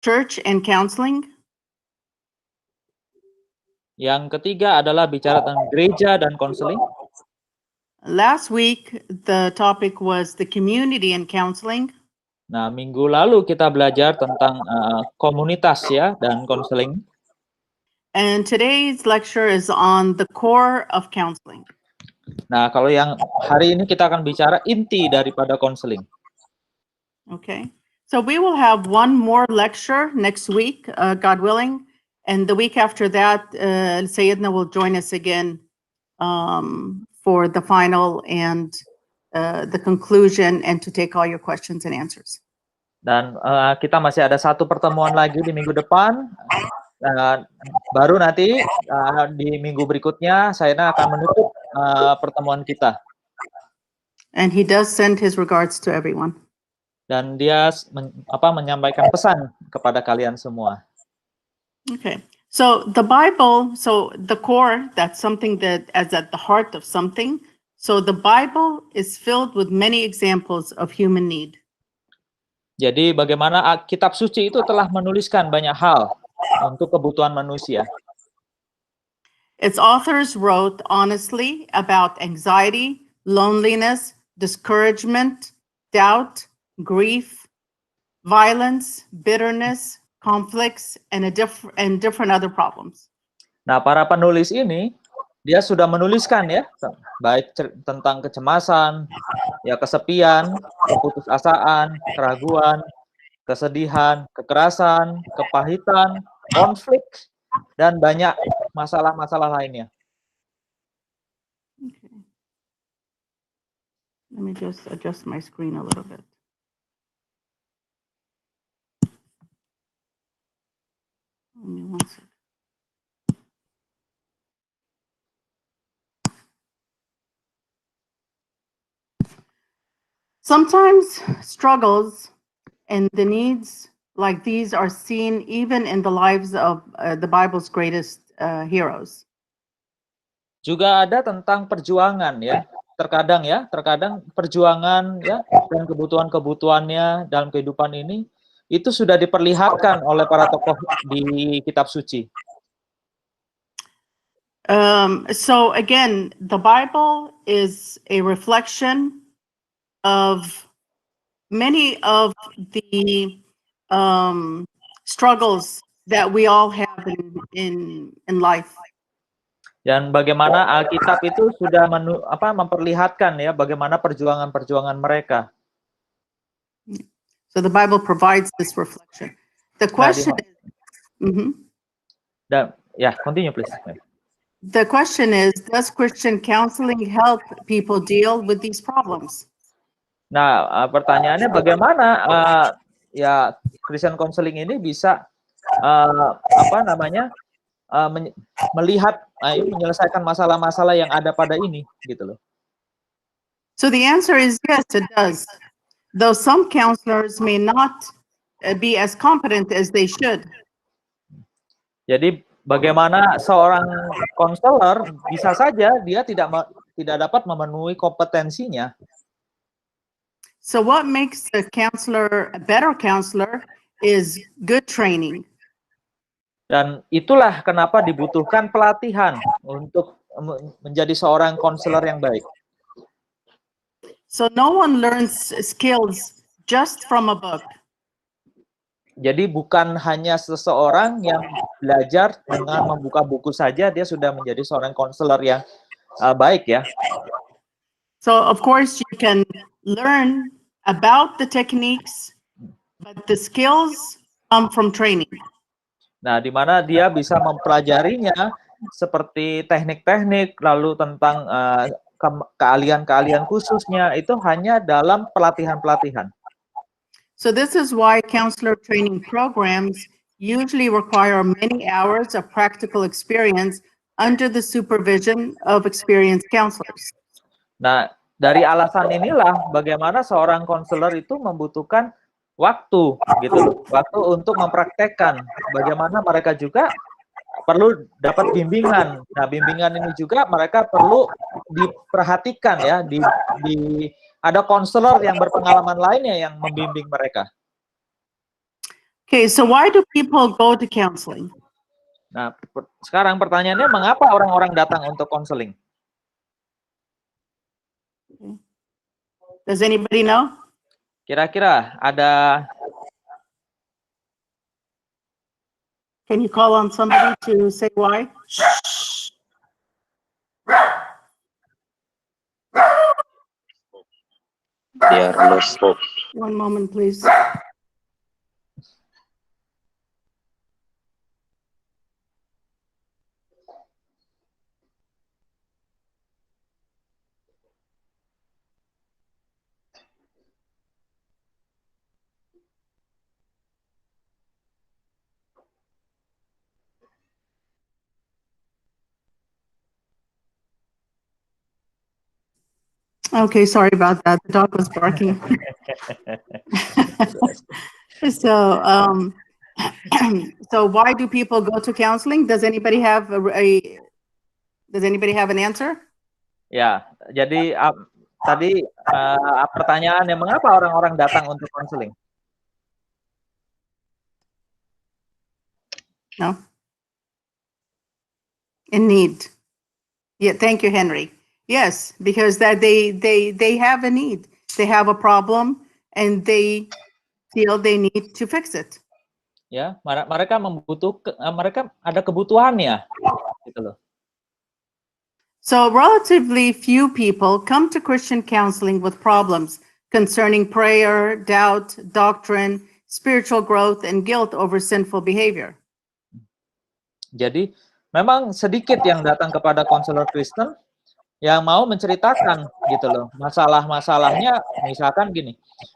church and counseling. Yang ketiga adalah bicara tentang gereja dan konseling. Last week, the topic was the community and counseling. Nah, minggu lalu kita belajar tentang komunitas ya dan konseling. And today's lecture is on the core of counseling. Nah, kalau yang hari ini kita akan bicara inti daripada konseling. Okay. So we will have one more lecture next week, God willing. And the week after that, Sayyidina will join us again for the final and the conclusion and to take all your questions and answers. Dan kita masih ada satu pertemuan lagi di minggu depan. Baru nanti di minggu berikutnya Sayyidina akan menutup pertemuan kita. And he does send his regards to everyone. Dan dia menyampaikan pesan kepada kalian semua. Okay. So the Bible, so the core, that's something that is at the heart of something. So the Bible is filled with many examples of human need. Jadi bagaimana kitab suci itu telah menuliskan banyak hal untuk kebutuhan manusia. Its authors wrote honestly about anxiety, loneliness, discouragement, doubt, grief, violence, bitterness, conflicts, and different other problems. Nah, para penulis ini dia sudah menuliskan ya, baik tentang kecemasan, ya kesepian, keputusasaan, keraguan, kesedihan, kekerasan, kepahitan, konflik, dan banyak masalah-masalah lainnya. Okay. Let me just adjust my screen a little bit. Give me one second. Sometimes struggles and the needs like these are seen even in the lives of the Bible's greatest heroes. Juga ada tentang perjuangan ya. Terkadang perjuangan ya dan kebutuhan-kebutuhannya dalam kehidupan ini itu sudah diperlihatkan oleh para tokoh di kitab suci. So again, the Bible is a reflection of many of the struggles that we all have in life. Dan bagaimana Alkitab itu sudah memperlihatkan ya bagaimana perjuangan-perjuangan mereka. So the Bible provides this reflection. The question is, continue please. The question is, does Christian counseling help people deal with these problems? Nah, pertanyaannya bagaimana ya Christian counseling ini bisa melihat menyelesaikan masalah-masalah yang ada pada ini gitu loh. So the answer is yes, it does. Though some counselors may not be as competent as they should. Jadi bagaimana seorang konselor bisa saja dia tidak dapat memenuhi kompetensinya. So what makes a counselor a better counselor is good training. Dan itulah kenapa dibutuhkan pelatihan untuk menjadi seorang konselor yang baik. So no one learns skills just from a book. Jadi bukan hanya seseorang yang belajar dengan membuka buku saja dia sudah menjadi seorang konselor yang baik ya. So of course you can learn about the techniques, but the skills come from training. Nah, di mana dia bisa mempelajarinya seperti teknik-teknik lalu tentang keahlian-keahlian khususnya itu hanya dalam pelatihan-pelatihan. So this is why counselor training programs usually require many hours of practical experience under the supervision of experienced counselors. Nah, dari alasan inilah bagaimana seorang konselor itu membutuhkan waktu gitu, waktu untuk mempraktekkan. Bagaimana mereka juga perlu dapat bimbingan. Nah, bimbingan ini juga mereka perlu diperhatikan ya, ada konselor yang berpengalaman lainnya yang membimbing mereka. Okay, so why do people go to counseling? Nah, sekarang pertanyaannya, mengapa orang-orang datang untuk konseling? Does anybody know? Kira-kira ada, Can you call on somebody to say why? They are lost hope. One moment, please. Okay, sorry about that. The dog was barking. So, so why do people go to counseling? Does anybody have does anybody have an answer? ya, jadi tadi pertanyaannya, mengapa orang-orang datang untuk konseling? No. In need. Yeah, thank you, Henry. Yes, because that they have a need. They have a problem and they feel they need to fix it. Ya, mereka membutuhkan, mereka ada kebutuhannya, gitu loh. So relatively few people come to Christian counseling with problems concerning prayer, doubt, doctrine, spiritual growth, and guilt over sinful behavior. Jadi memang sedikit yang datang kepada konselor Kristen yang mau menceritakan gitu loh masalah-masalahnya, misalkan gini,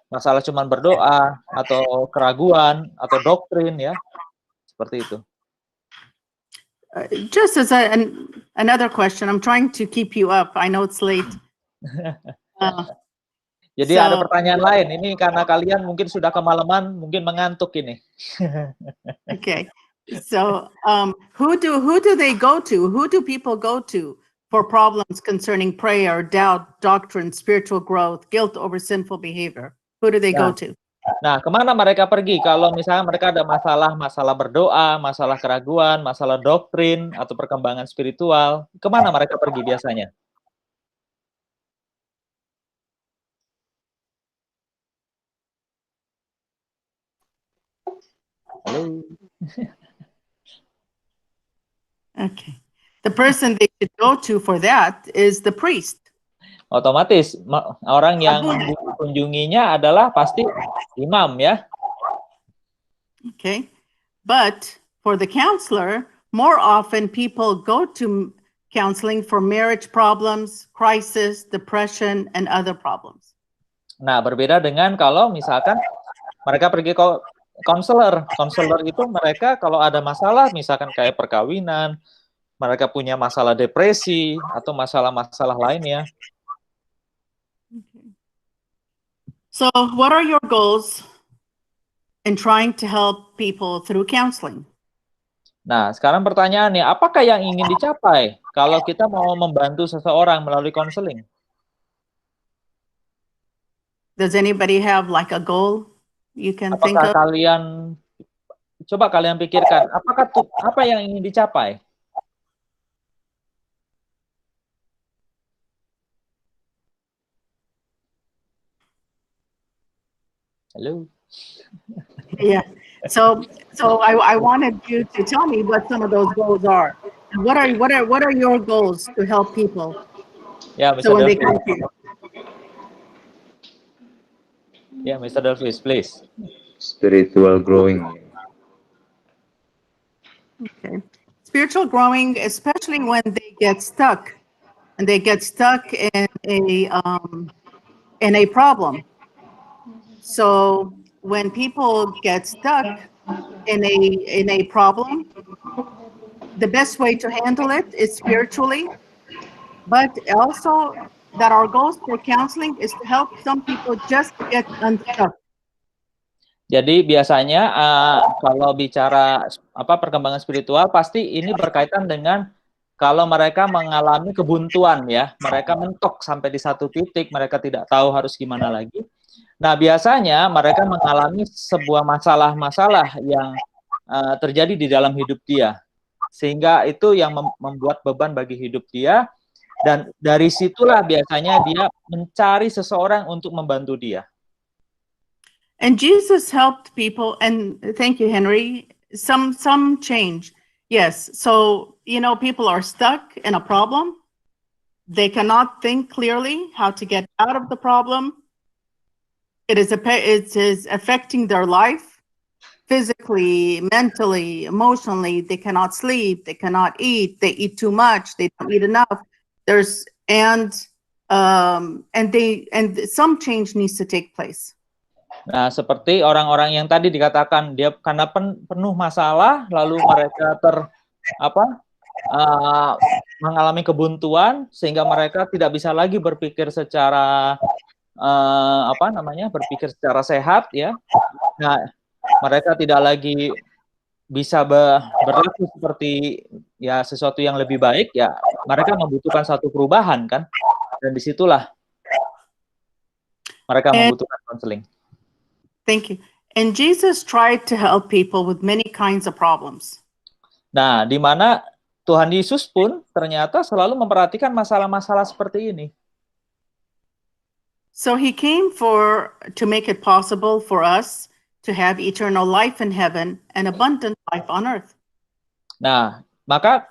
masalah cuman berdoa atau keraguan atau doktrin, ya seperti itu. Just as another question, I'm trying to keep you up. I know it's late. Jadi ada pertanyaan lain. Ini karena kalian mungkin sudah kemalaman, mungkin mengantuk ini. Okay. So, who do they go to? Who do people go to for problems concerning prayer, doubt, doctrine, spiritual growth, guilt over sinful behavior? Who do they go to? Nah, kemana mereka pergi kalau misalnya mereka ada masalah berdoa, masalah keraguan, masalah doktrin atau perkembangan spiritual? Kemana mereka pergi biasanya? Halo. Okay. The person they should go to for that is the priest. Otomatis orang yang kunjunginya adalah pasti imam, ya. Okay. But for the counselor, more often people go to counseling for marriage problems, crisis, depression, and other problems. Nah, berbeda dengan kalau misalkan mereka pergi ke konselor. Konselor itu mereka kalau ada masalah, misalkan kayak perkawinan, mereka punya masalah depresi atau masalah-masalah lainnya. Okay. So, what are your goals in trying to help people through counseling? Nah, sekarang pertanyaannya, apakah yang ingin dicapai kalau kita mau membantu seseorang melalui konseling? Does anybody have like a goal you can think Apakah of? coba kalian pikirkan, apa yang ingin dicapai? Halo. Yeah. So I wanted you to tell me what some of those goals are. And what are your goals to help people? Ya, Mr. So when they Delphis. come to you. Ya, Mr. Delphis, please. Spiritual growing. Okay. Spiritual growing, especially when they get stuck, and they get stuck in a problem. So when people get stuck in a problem, the best way to handle it is spiritually, but also that our goals for counseling is to help some people just get unstuck. Jadi biasanya kalau bicara perkembangan spiritual, pasti ini berkaitan dengan kalau mereka mengalami kebuntuan, ya, mereka mentok sampai di satu titik, mereka tidak tahu harus gimana lagi. Nah, biasanya mereka mengalami sebuah masalah-masalah yang terjadi di dalam hidup dia. Sehingga itu yang membuat beban bagi hidup dia, dan dari situlah biasanya dia mencari seseorang untuk membantu dia. And Jesus helped people, and thank you, Henry, some change. Yes, so, people are stuck in a problem. They cannot think clearly how to get out of the problem. It is affecting their life physically, mentally, emotionally. They cannot sleep. They cannot eat. They eat too much. They don't eat enough. And some change needs to take place. Nah, seperti orang-orang yang tadi dikatakan dia karena penuh masalah, lalu mereka mengalami kebuntuan sehingga mereka tidak bisa lagi berpikir secara berpikir secara sehat, ya. Nah, mereka tidak lagi bisa berlaku seperti ya sesuatu yang lebih baik, ya. Mereka membutuhkan satu perubahan, kan, dan disitulah mereka membutuhkan konseling. Thank you. And Jesus tried to help people with many kinds of problems. Nah, di mana Tuhan Yesus pun ternyata selalu memperhatikan masalah-masalah seperti ini. So he came to make it possible for us to have eternal life in heaven and abundant life on earth. Nah, maka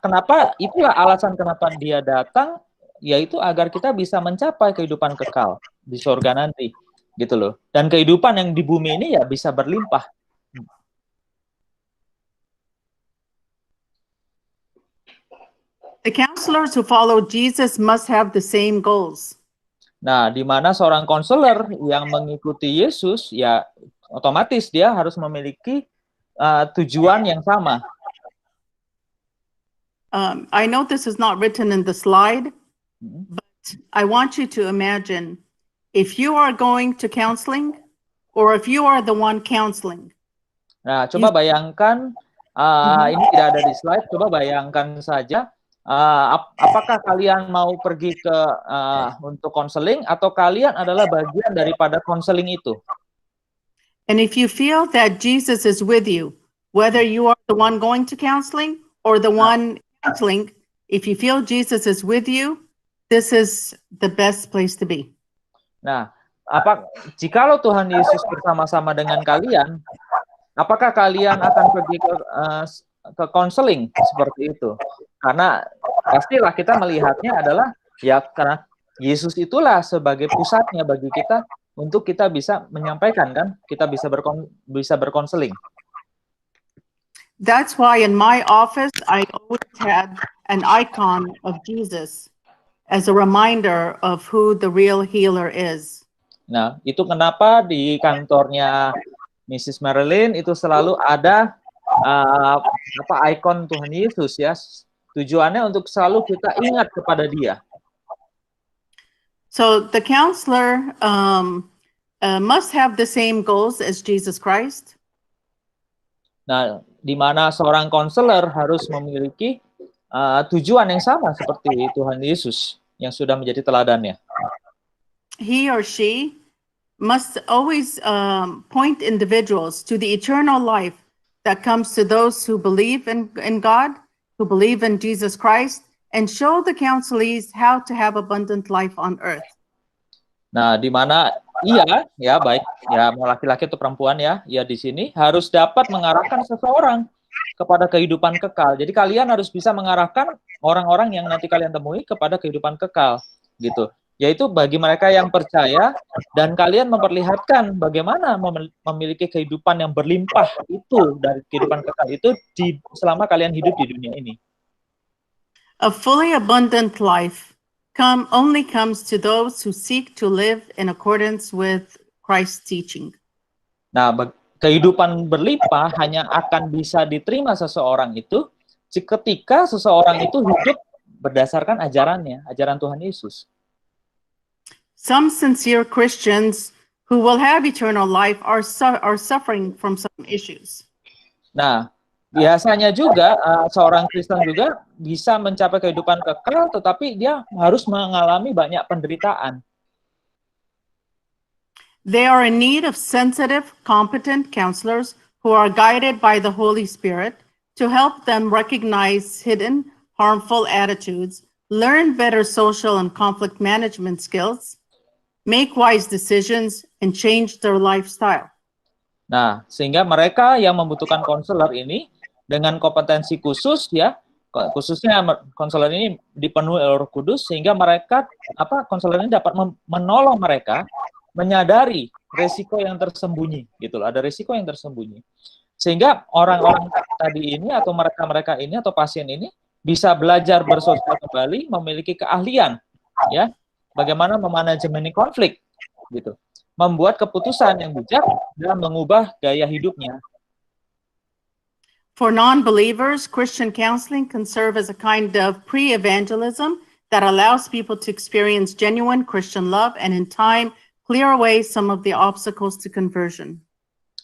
itulah alasan kenapa dia datang, yaitu agar kita bisa mencapai kehidupan kekal di surga nanti, gitu loh. Dan kehidupan yang di bumi ini ya bisa berlimpah. The counselors who follow Jesus must have the same goals. Nah, di mana seorang konselor yang mengikuti Yesus, ya otomatis dia harus memiliki tujuan yang sama. I know this is not written in the slide, but I want you to imagine if you are going to counseling or if you are the one counseling. Nah, coba bayangkan, ini tidak ada di slide, coba bayangkan saja, apakah kalian mau pergi ke untuk konseling atau kalian adalah bagian daripada konseling itu? And if you feel that Jesus is with you, whether you are the one going to counseling or the one counseling, if you feel Jesus is with you, this is the best place to be. Nah, jikalau Tuhan Yesus bersama-sama dengan kalian, apakah kalian akan pergi ke konseling seperti itu? Karena pastilah kita melihatnya adalah ya karena Yesus itulah sebagai pusatnya bagi kita untuk kita bisa menyampaikan, kan, kita bisa berkonseling. That's why in my office I always had an icon of Jesus as a reminder of who the real healer is. Nah, itu kenapa di kantornya Mrs. Marilyn itu selalu ada ikon Tuhan Yesus, ya. Tujuannya untuk selalu kita ingat kepada dia. So the counselor must have the same goals as Jesus Christ. Nah, di mana seorang konselor harus memiliki tujuan yang sama seperti Tuhan Yesus yang sudah menjadi teladannya. He or she must always point individuals to the eternal life that comes to those who believe in God, who believe in Jesus Christ, and show the counselees how to have abundant life on earth. Nah, di mana baik ya mau laki-laki atau perempuan, ya di sini harus dapat mengarahkan seseorang kepada kehidupan kekal. Jadi kalian harus bisa mengarahkan orang-orang yang nanti kalian temui kepada kehidupan kekal, gitu. Yaitu bagi mereka yang percaya, dan kalian memperlihatkan bagaimana memiliki kehidupan yang berlimpah itu dari kehidupan kekal itu selama kalian hidup di dunia ini. A fully abundant life only comes to those who seek to live in accordance with Christ's teaching. Nah, kehidupan berlimpah hanya akan bisa diterima seseorang itu ketika seseorang itu hidup berdasarkan ajaran Tuhan Yesus. Some sincere Christians who will have eternal life are suffering from some issues. Nah, biasanya juga seorang Kristen juga bisa mencapai kehidupan kekal, tetapi dia harus mengalami banyak penderitaan. They are in need of sensitive, competent counselors who are guided by the Holy Spirit to help them recognize hidden harmful attitudes, learn better social and conflict management skills, make wise decisions, and change their lifestyle. Nah, sehingga mereka yang membutuhkan konselor ini dengan kompetensi khusus ya, khususnya konselor ini dipenuhi oleh Roh Kudus sehingga mereka konselor ini dapat menolong mereka menyadari resiko yang tersembunyi gitu loh, ada resiko yang tersembunyi. Sehingga orang-orang tadi ini atau mereka-mereka ini atau pasien ini bisa belajar bersosial kembali, memiliki keahlian ya, bagaimana memanajemen konflik gitu. Membuat keputusan yang bijak dan mengubah gaya hidupnya. For non-believers, Christian counseling can serve as a kind of pre-evangelism that allows people to experience genuine Christian love and in time clear away some of the obstacles to conversion.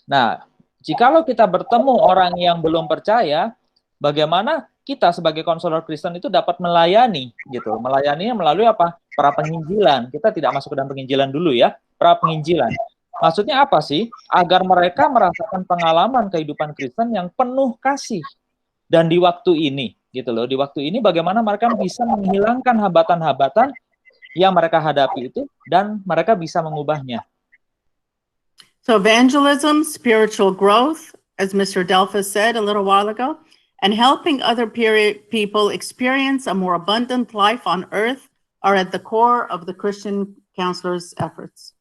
Nah, jikalau kita bertemu orang yang belum percaya, bagaimana kita sebagai konselor Kristen itu dapat melayani gitu. Melayaninya melalui apa? Para penginjilan. Kita tidak masuk ke dalam penginjilan dulu ya. Para penginjilan. Maksudnya apa sih? Agar mereka merasakan pengalaman kehidupan Kristen yang penuh kasih. Dan di waktu ini, gitu loh. Di waktu ini bagaimana mereka bisa menghilangkan hambatan-hambatan yang mereka hadapi itu dan mereka bisa mengubahnya. So evangelism, spiritual growth, as Mr. Delphus said a little while ago, and helping other people experience a more abundant life on earth are at the core of the Christian counselor's efforts.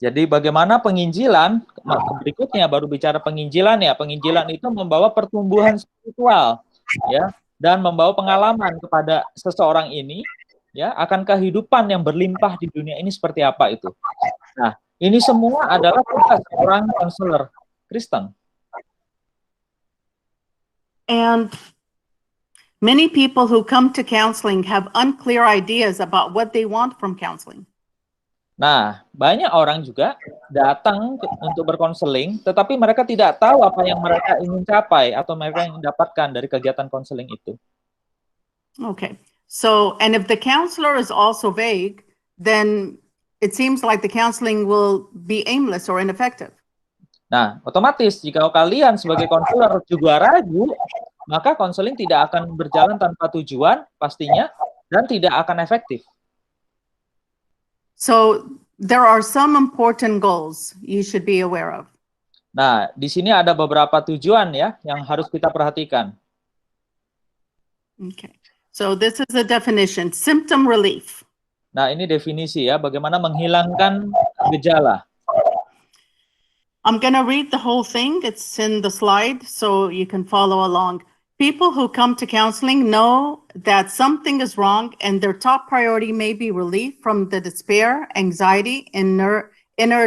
Jadi bagaimana penginjilan, berikutnya baru bicara penginjilan ya. Penginjilan itu membawa pertumbuhan spiritual ya dan membawa pengalaman kepada seseorang ini ya akan kehidupan yang berlimpah di dunia ini seperti apa itu. Nah, ini semua adalah tugas seorang konselor Kristen. And many people who come to counseling have unclear ideas about what they want from counseling. Nah, banyak orang juga datang untuk berkonseling, tetapi mereka tidak tahu apa yang mereka ingin capai atau mereka ingin dapatkan dari kegiatan konseling itu. Okay, so, and if the counselor is also vague, then it seems like the counseling will be aimless or ineffective. Nah, otomatis jika kalian sebagai konselor juga ragu, maka konseling tidak akan berjalan tanpa tujuan pastinya dan tidak akan efektif. So there are some important goals you should be aware of. Nah, di sini ada beberapa tujuan ya yang harus kita perhatikan. Okay, so this is a definition, symptom relief. Nah, ini definisi ya, bagaimana menghilangkan gejala. I'm going to read the whole thing. It's in the slide, so you can follow along. People who come to counseling know that something is wrong and their top priority may be relief from the despair, anxiety, inner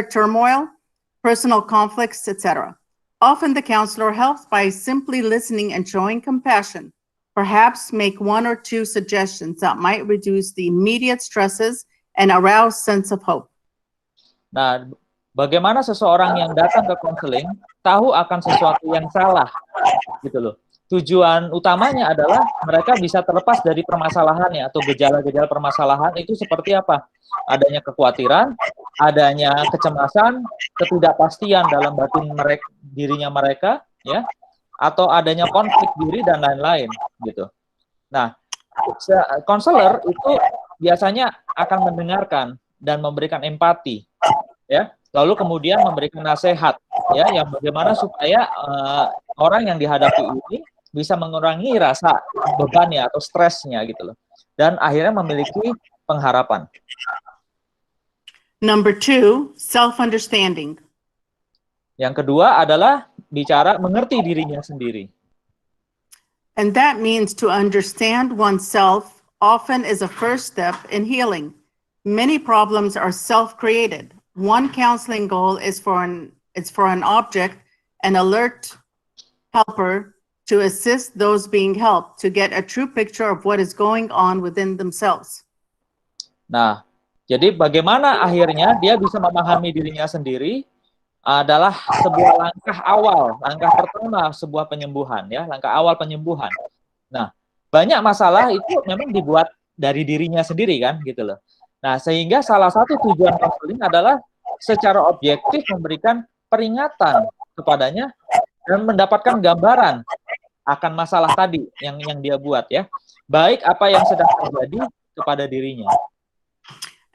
turmoil, personal conflicts, etc. Often the counselor helps by simply listening and showing compassion, perhaps make one or two suggestions that might reduce the immediate stresses and arouse sense of hope. Nah, bagaimana seseorang yang datang ke konseling tahu akan sesuatu yang salah, gitu loh. Tujuan utamanya adalah mereka bisa terlepas dari permasalahannya atau gejala-gejala permasalahan itu seperti apa? Adanya kekhawatiran, adanya kecemasan, ketidakpastian dalam batin mereka, dirinya mereka, ya, atau adanya konflik diri dan lain-lain, gitu. Nah, konselor itu biasanya akan mendengarkan dan memberikan empati, ya. Lalu kemudian memberikan nasihat, ya, yang bagaimana supaya orang yang dihadapi ini bisa mengurangi rasa bebannya atau stresnya gitu loh. Dan akhirnya memiliki pengharapan. Number 2, self-understanding. Yang kedua adalah bicara mengerti dirinya sendiri. And that means to understand oneself often is a first step in healing. Many problems are self-created. One counseling goal is for an object, an alert helper to assist those being helped to get a true picture of what is going on within themselves. Nah, jadi bagaimana akhirnya dia bisa memahami dirinya sendiri adalah sebuah langkah awal, langkah pertama sebuah penyembuhan ya, langkah awal penyembuhan. Nah, banyak masalah itu memang dibuat dari dirinya sendiri kan gitu loh. Nah, sehingga salah satu tujuan konseling adalah secara objektif memberikan peringatan kepadanya dan mendapatkan gambaran akan masalah tadi yang dia buat ya. Baik apa yang sedang terjadi kepada dirinya.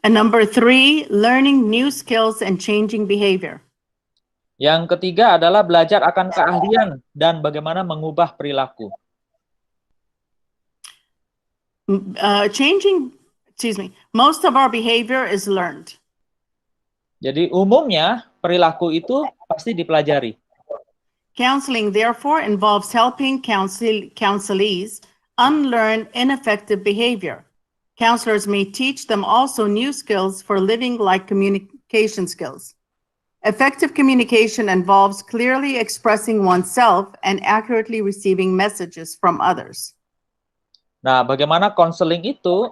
And number 3, learning new skills and changing behavior. Yang ketiga adalah belajar akan keahlian dan bagaimana mengubah perilaku. Most of our behavior is learned. Jadi umumnya perilaku itu pasti dipelajari. Counseling, therefore, involves helping counselees unlearn ineffective behavior. Counselors may teach them also new skills for living, like communication skills. Effective communication involves clearly expressing oneself and accurately receiving messages from others. Nah, bagaimana konseling itu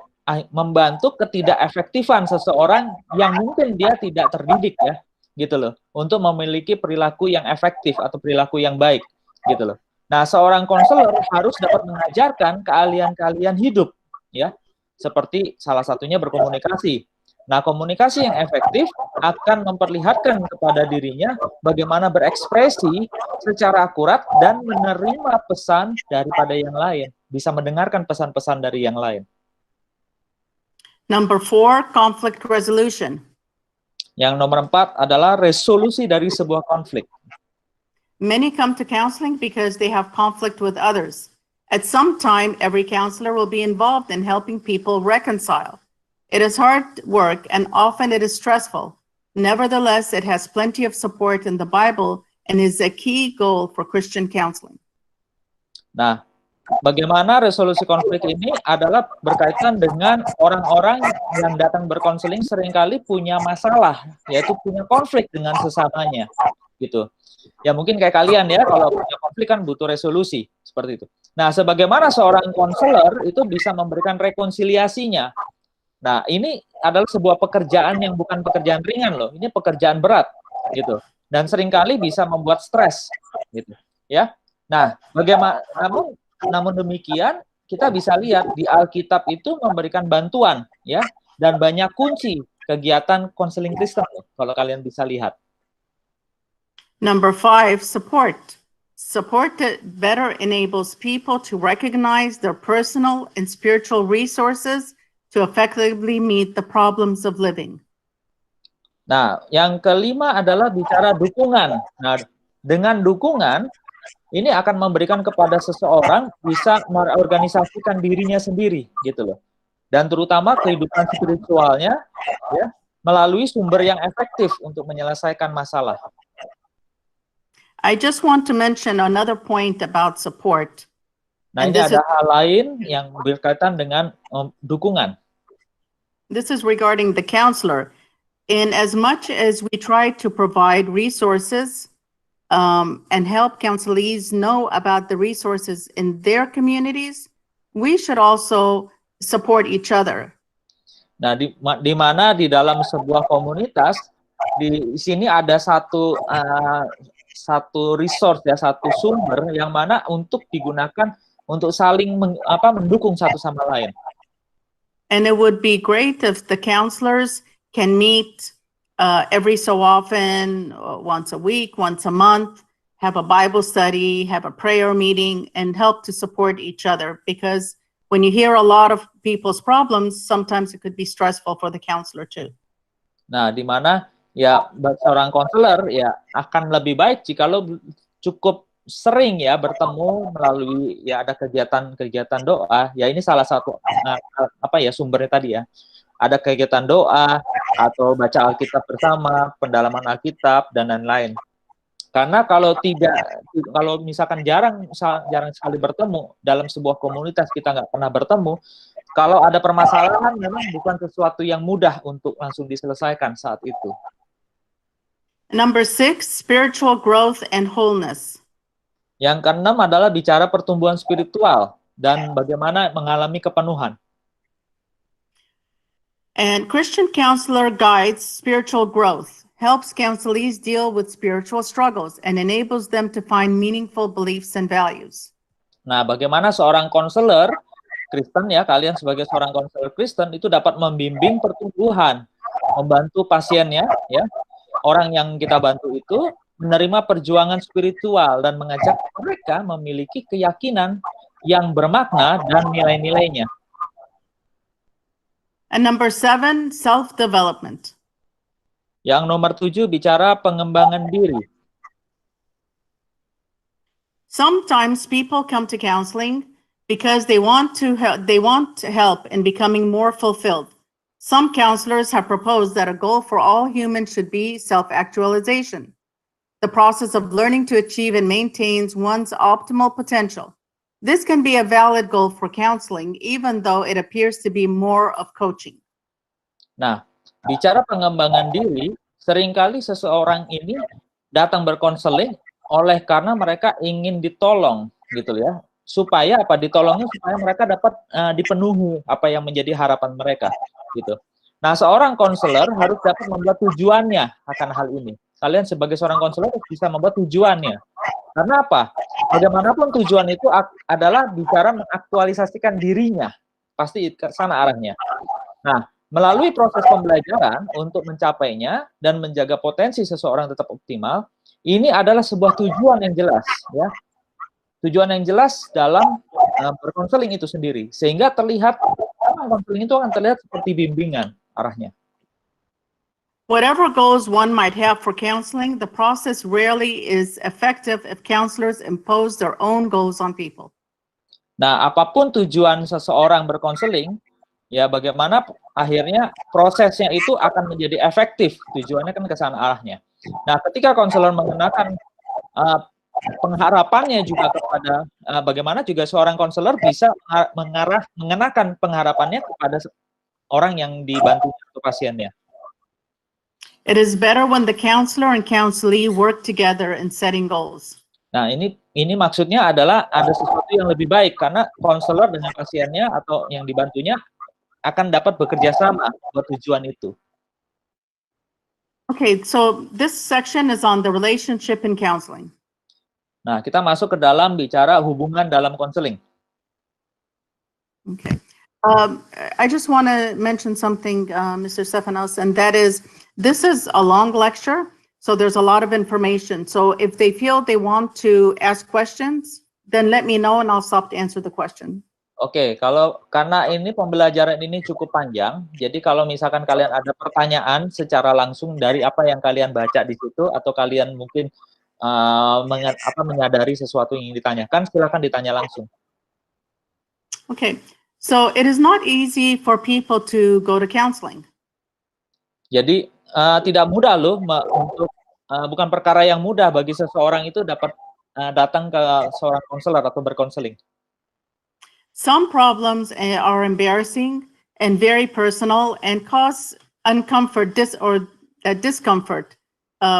membantu ketidakefektifan seseorang yang mungkin dia tidak terdidik ya, gitu loh, untuk memiliki perilaku yang efektif atau perilaku yang baik, gitu loh. Nah, seorang konselor harus dapat mengajarkan keahlian-keahlian hidup, ya, seperti salah satunya berkomunikasi. Nah, komunikasi yang efektif akan memperlihatkan kepada dirinya bagaimana berekspresi secara akurat dan menerima pesan daripada yang lain, bisa mendengarkan pesan-pesan dari yang lain. Number 4, conflict resolution. Yang nomor 4 adalah resolusi dari sebuah konflik. Many come to counseling because they have conflict with others. At some time, every counselor will be involved in helping people reconcile. It is hard work and often it is stressful. Nevertheless, it has plenty of support in the Bible and is a key goal for Christian counseling. Nah, bagaimana resolusi konflik ini adalah berkaitan dengan orang-orang yang datang berkonseling seringkali punya masalah, yaitu punya konflik dengan sesamanya, gitu. Ya mungkin kayak kalian ya, kalau punya konflik kan butuh resolusi, seperti itu. Nah, sebagaimana seorang konselor itu bisa memberikan rekonsiliasinya. Nah, ini adalah sebuah pekerjaan yang bukan pekerjaan ringan loh, ini pekerjaan berat, gitu. Dan seringkali bisa membuat stres, gitu. Ya. Nah, bagaimana? Namun demikian, kita bisa lihat di Alkitab itu memberikan bantuan, ya, dan banyak kunci kegiatan konseling Kristen, kalau kalian bisa lihat. Number 5, support. Support that better enables people to recognize their personal and spiritual resources to effectively meet the problems of living. Nah, yang kelima adalah bicara dukungan. Nah, dengan dukungan, ini akan memberikan kepada seseorang bisa mengorganisasikan dirinya sendiri, gitu loh. Dan terutama kehidupan spiritualnya, ya, melalui sumber yang efektif untuk menyelesaikan masalah. I just want to mention another point about support. Nah, ini ada hal lain yang berkaitan dengan dukungan. This is regarding the counselor. In as much as we try to provide resources and help counselees know about the resources in their communities, we should also support each other. Nah, di mana di dalam sebuah komunitas, di sini ada satu resource ya, satu sumber yang mana untuk digunakan untuk saling mendukung satu sama lain. And it would be great if the counselors can meet every so often, once a week, once a month, have a Bible study, have a prayer meeting, and help to support each other. Because when you hear a lot of people's problems, sometimes it could be stressful for the counselor too. Nah, di mana ya seorang konselor ya akan lebih baik jika lo cukup sering ya bertemu melalui ya ada kegiatan doa. Ya ini salah satu sumbernya tadi ya. Ada kegiatan doa atau baca Alkitab bersama, pendalaman Alkitab dan lain-lain. Karena kalau misalkan jarang sekali bertemu dalam sebuah komunitas, kita nggak pernah bertemu, kalau ada permasalahan memang bukan sesuatu yang mudah untuk langsung diselesaikan saat itu. Number 6, spiritual growth and wholeness. Yang keenam adalah bicara pertumbuhan spiritual dan bagaimana mengalami kepenuhan. And Christian counselor guides spiritual growth, helps counselees deal with spiritual struggles, and enables them to find meaningful beliefs and values. Nah, bagaimana seorang konselor Kristen ya, kalian sebagai seorang konselor Kristen itu dapat membimbing pertumbuhan, membantu pasiennya ya. Orang yang kita bantu itu menerima perjuangan spiritual dan mengajak mereka memiliki keyakinan yang bermakna dan nilai-nilainya. And number 7, self-development. Yang nomor 7 bicara pengembangan diri. Sometimes people come to counseling because they want help in becoming more fulfilled. Some counselors have proposed that a goal for all humans should be self-actualization, the process of learning to achieve and maintain one's optimal potential. This can be a valid goal for counseling, even though it appears to be more of coaching. Nah, bicara pengembangan diri, seringkali seseorang ini datang berkonseling oleh karena mereka ingin ditolong, gitu ya. Supaya apa? Ditolongnya supaya mereka dapat dipenuhi apa yang menjadi harapan mereka, gitu. Nah, seorang konselor harus dapat membuat tujuannya akan hal ini. Kalian sebagai seorang konselor bisa membuat tujuannya. Karena apa? Bagaimanapun tujuan itu adalah bicara mengaktualisasikan dirinya. Pasti ke sana arahnya. Nah, melalui proses pembelajaran untuk mencapainya dan menjaga potensi seseorang tetap optimal, ini adalah sebuah tujuan yang jelas, ya. Tujuan yang jelas dalam berkonseling itu sendiri, sehingga terlihat konseling itu akan terlihat seperti bimbingan arahnya. Whatever goals one might have for counseling, the process rarely is effective if counselors impose their own goals on people. Nah, apapun tujuan seseorang berkonseling, ya bagaimana akhirnya prosesnya itu akan menjadi efektif. Tujuannya kan ke sana arahnya. Nah, ketika konselor mengenakan pengharapannya juga kepada bagaimana juga seorang konselor bisa mengenakan pengharapannya kepada orang yang dibantu atau pasiennya. It is better when the counselor and counselee work together in setting goals. Nah, ini maksudnya adalah ada sesuatu yang lebih baik karena konselor dengan pasiennya atau yang dibantunya akan dapat bekerja sama buat tujuan itu. Okay, so this section is on the relationship in counseling. Nah, kita masuk ke dalam bicara hubungan dalam konseling. Okay. I just want to mention something, Mr. Stefanos, and that is, this is a long lecture, so there's a lot of information. So if they feel they want to ask questions, then let me know and I'll stop to answer the question. Oke, karena ini pembelajaran ini cukup panjang, jadi kalau misalkan kalian ada pertanyaan secara langsung dari apa yang kalian baca di situ, atau kalian mungkin menyadari sesuatu yang ingin ditanyakan, silakan ditanya langsung. Okay, so it is not easy for people to go to counseling. Jadi tidak mudah loh untuk bukan perkara yang mudah bagi seseorang itu dapat datang ke seorang konselor atau berkonseling. Some problems are embarrassing and very personal and cause discomfort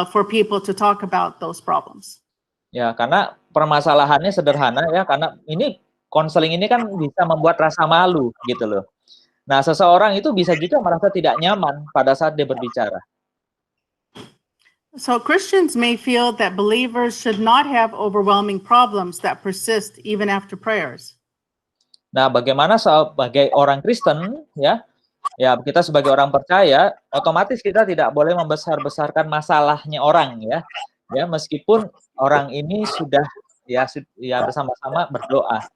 for people to talk about those problems. Ya, karena permasalahannya sederhana ya, karena ini konseling ini kan bisa membuat rasa malu gitu loh. Nah, seseorang itu bisa juga merasa tidak nyaman pada saat dia berbicara. So Christians may feel that believers should not have overwhelming problems that persist even after prayers. Nah, bagaimana sebagai orang Kristen ya kita sebagai orang percaya, otomatis kita tidak boleh membesar-besarkan masalahnya orang ya meskipun orang ini sudah bersama-sama berdoa.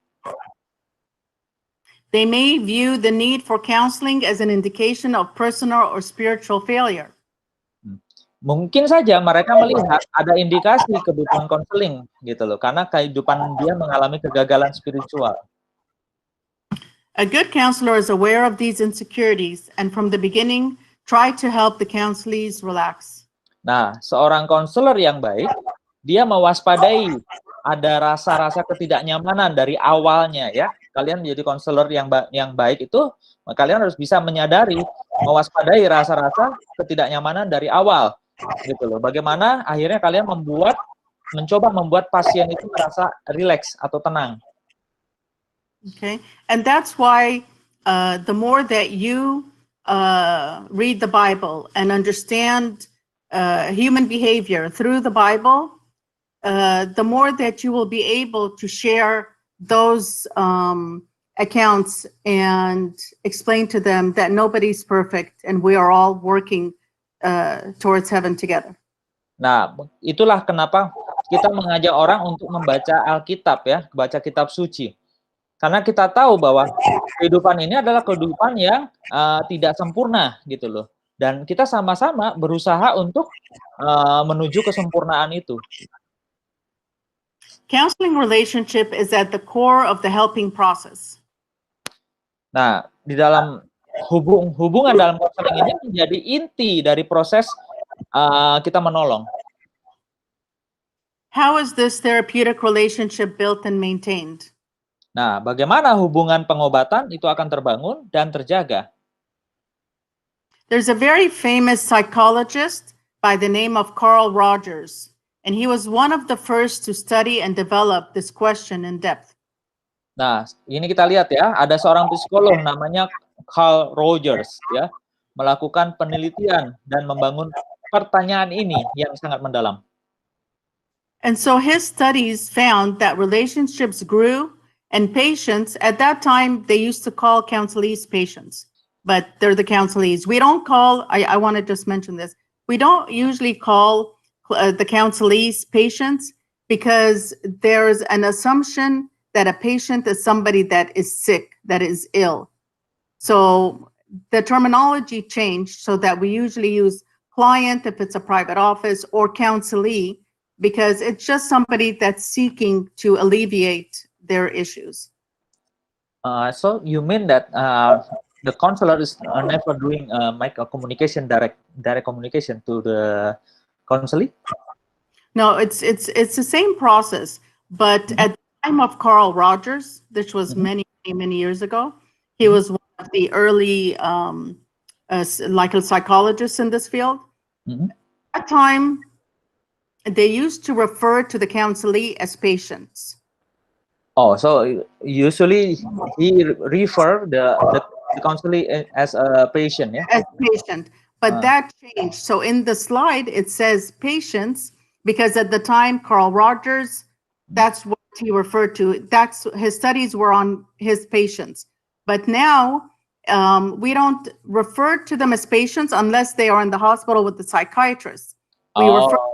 They may view the need for counseling as an indication of personal or spiritual failure. Mungkin saja mereka melihat ada indikasi kebutuhan konseling gitu loh, karena kehidupan dia mengalami kegagalan spiritual. A good counselor is aware of these insecurities and from the beginning try to help the counselees relax. Nah, seorang konselor yang baik, dia mewaspadai ada rasa-rasa ketidaknyamanan dari awalnya ya. Kalian menjadi konselor yang baik itu, kalian harus bisa menyadari, mewaspadai rasa-rasa ketidaknyamanan dari awal. Gitu loh. Bagaimana akhirnya kalian mencoba membuat pasien itu merasa rileks atau tenang. Okay, and that's why the more that you read the Bible and understand human behavior through the Bible, the more that you will be able to share those accounts and explain to them that nobody's perfect and we are all working towards heaven together. Nah, itulah kenapa kita mengajak orang untuk membaca Alkitab ya, baca kitab suci. Karena kita tahu bahwa kehidupan ini adalah kehidupan yang tidak sempurna gitu loh. Dan kita sama-sama berusaha untuk menuju kesempurnaan itu. Counseling relationship is at the core of the helping process. Nah, di dalam hubungan dalam konseling ini menjadi inti dari proses kita menolong. How is this therapeutic relationship built and maintained? Nah, bagaimana hubungan pengobatan itu akan terbangun dan terjaga? There's a very famous psychologist by the name of Carl Rogers, and he was one of the first to study and develop this question in depth. Nah, ini kita lihat ya, ada seorang psikolog namanya Carl Rogers ya, melakukan penelitian dan membangun pertanyaan ini yang sangat mendalam. And so his studies found that relationships grew and patients, at that time, they used to call counselees patients, but they're the counselees. We don't call, I want to just mention this, we don't usually call the counselees patients because there's an assumption that a patient is somebody that is sick, that is ill. So the terminology changed so that we usually use client if it's a private office or counselee because it's just somebody that's seeking to alleviate their issues. So you mean that the counselor is never doing make a communication, direct communication to the counselee? No, it's the same process, but at the time of Carl Rogers, which was many years ago, he was one of the early like a psychologist in this field. At that time, they used to refer to the counselee as patients. Oh, so usually he refer the counselee as a patient, yeah? As patient, but that changed. So in the slide, it says patients, because at the time, Carl Rogers, that's what he referred to. That's his studies were on his patients. But now we don't refer to them as patients unless they are in the hospital with the psychiatrist. We refer to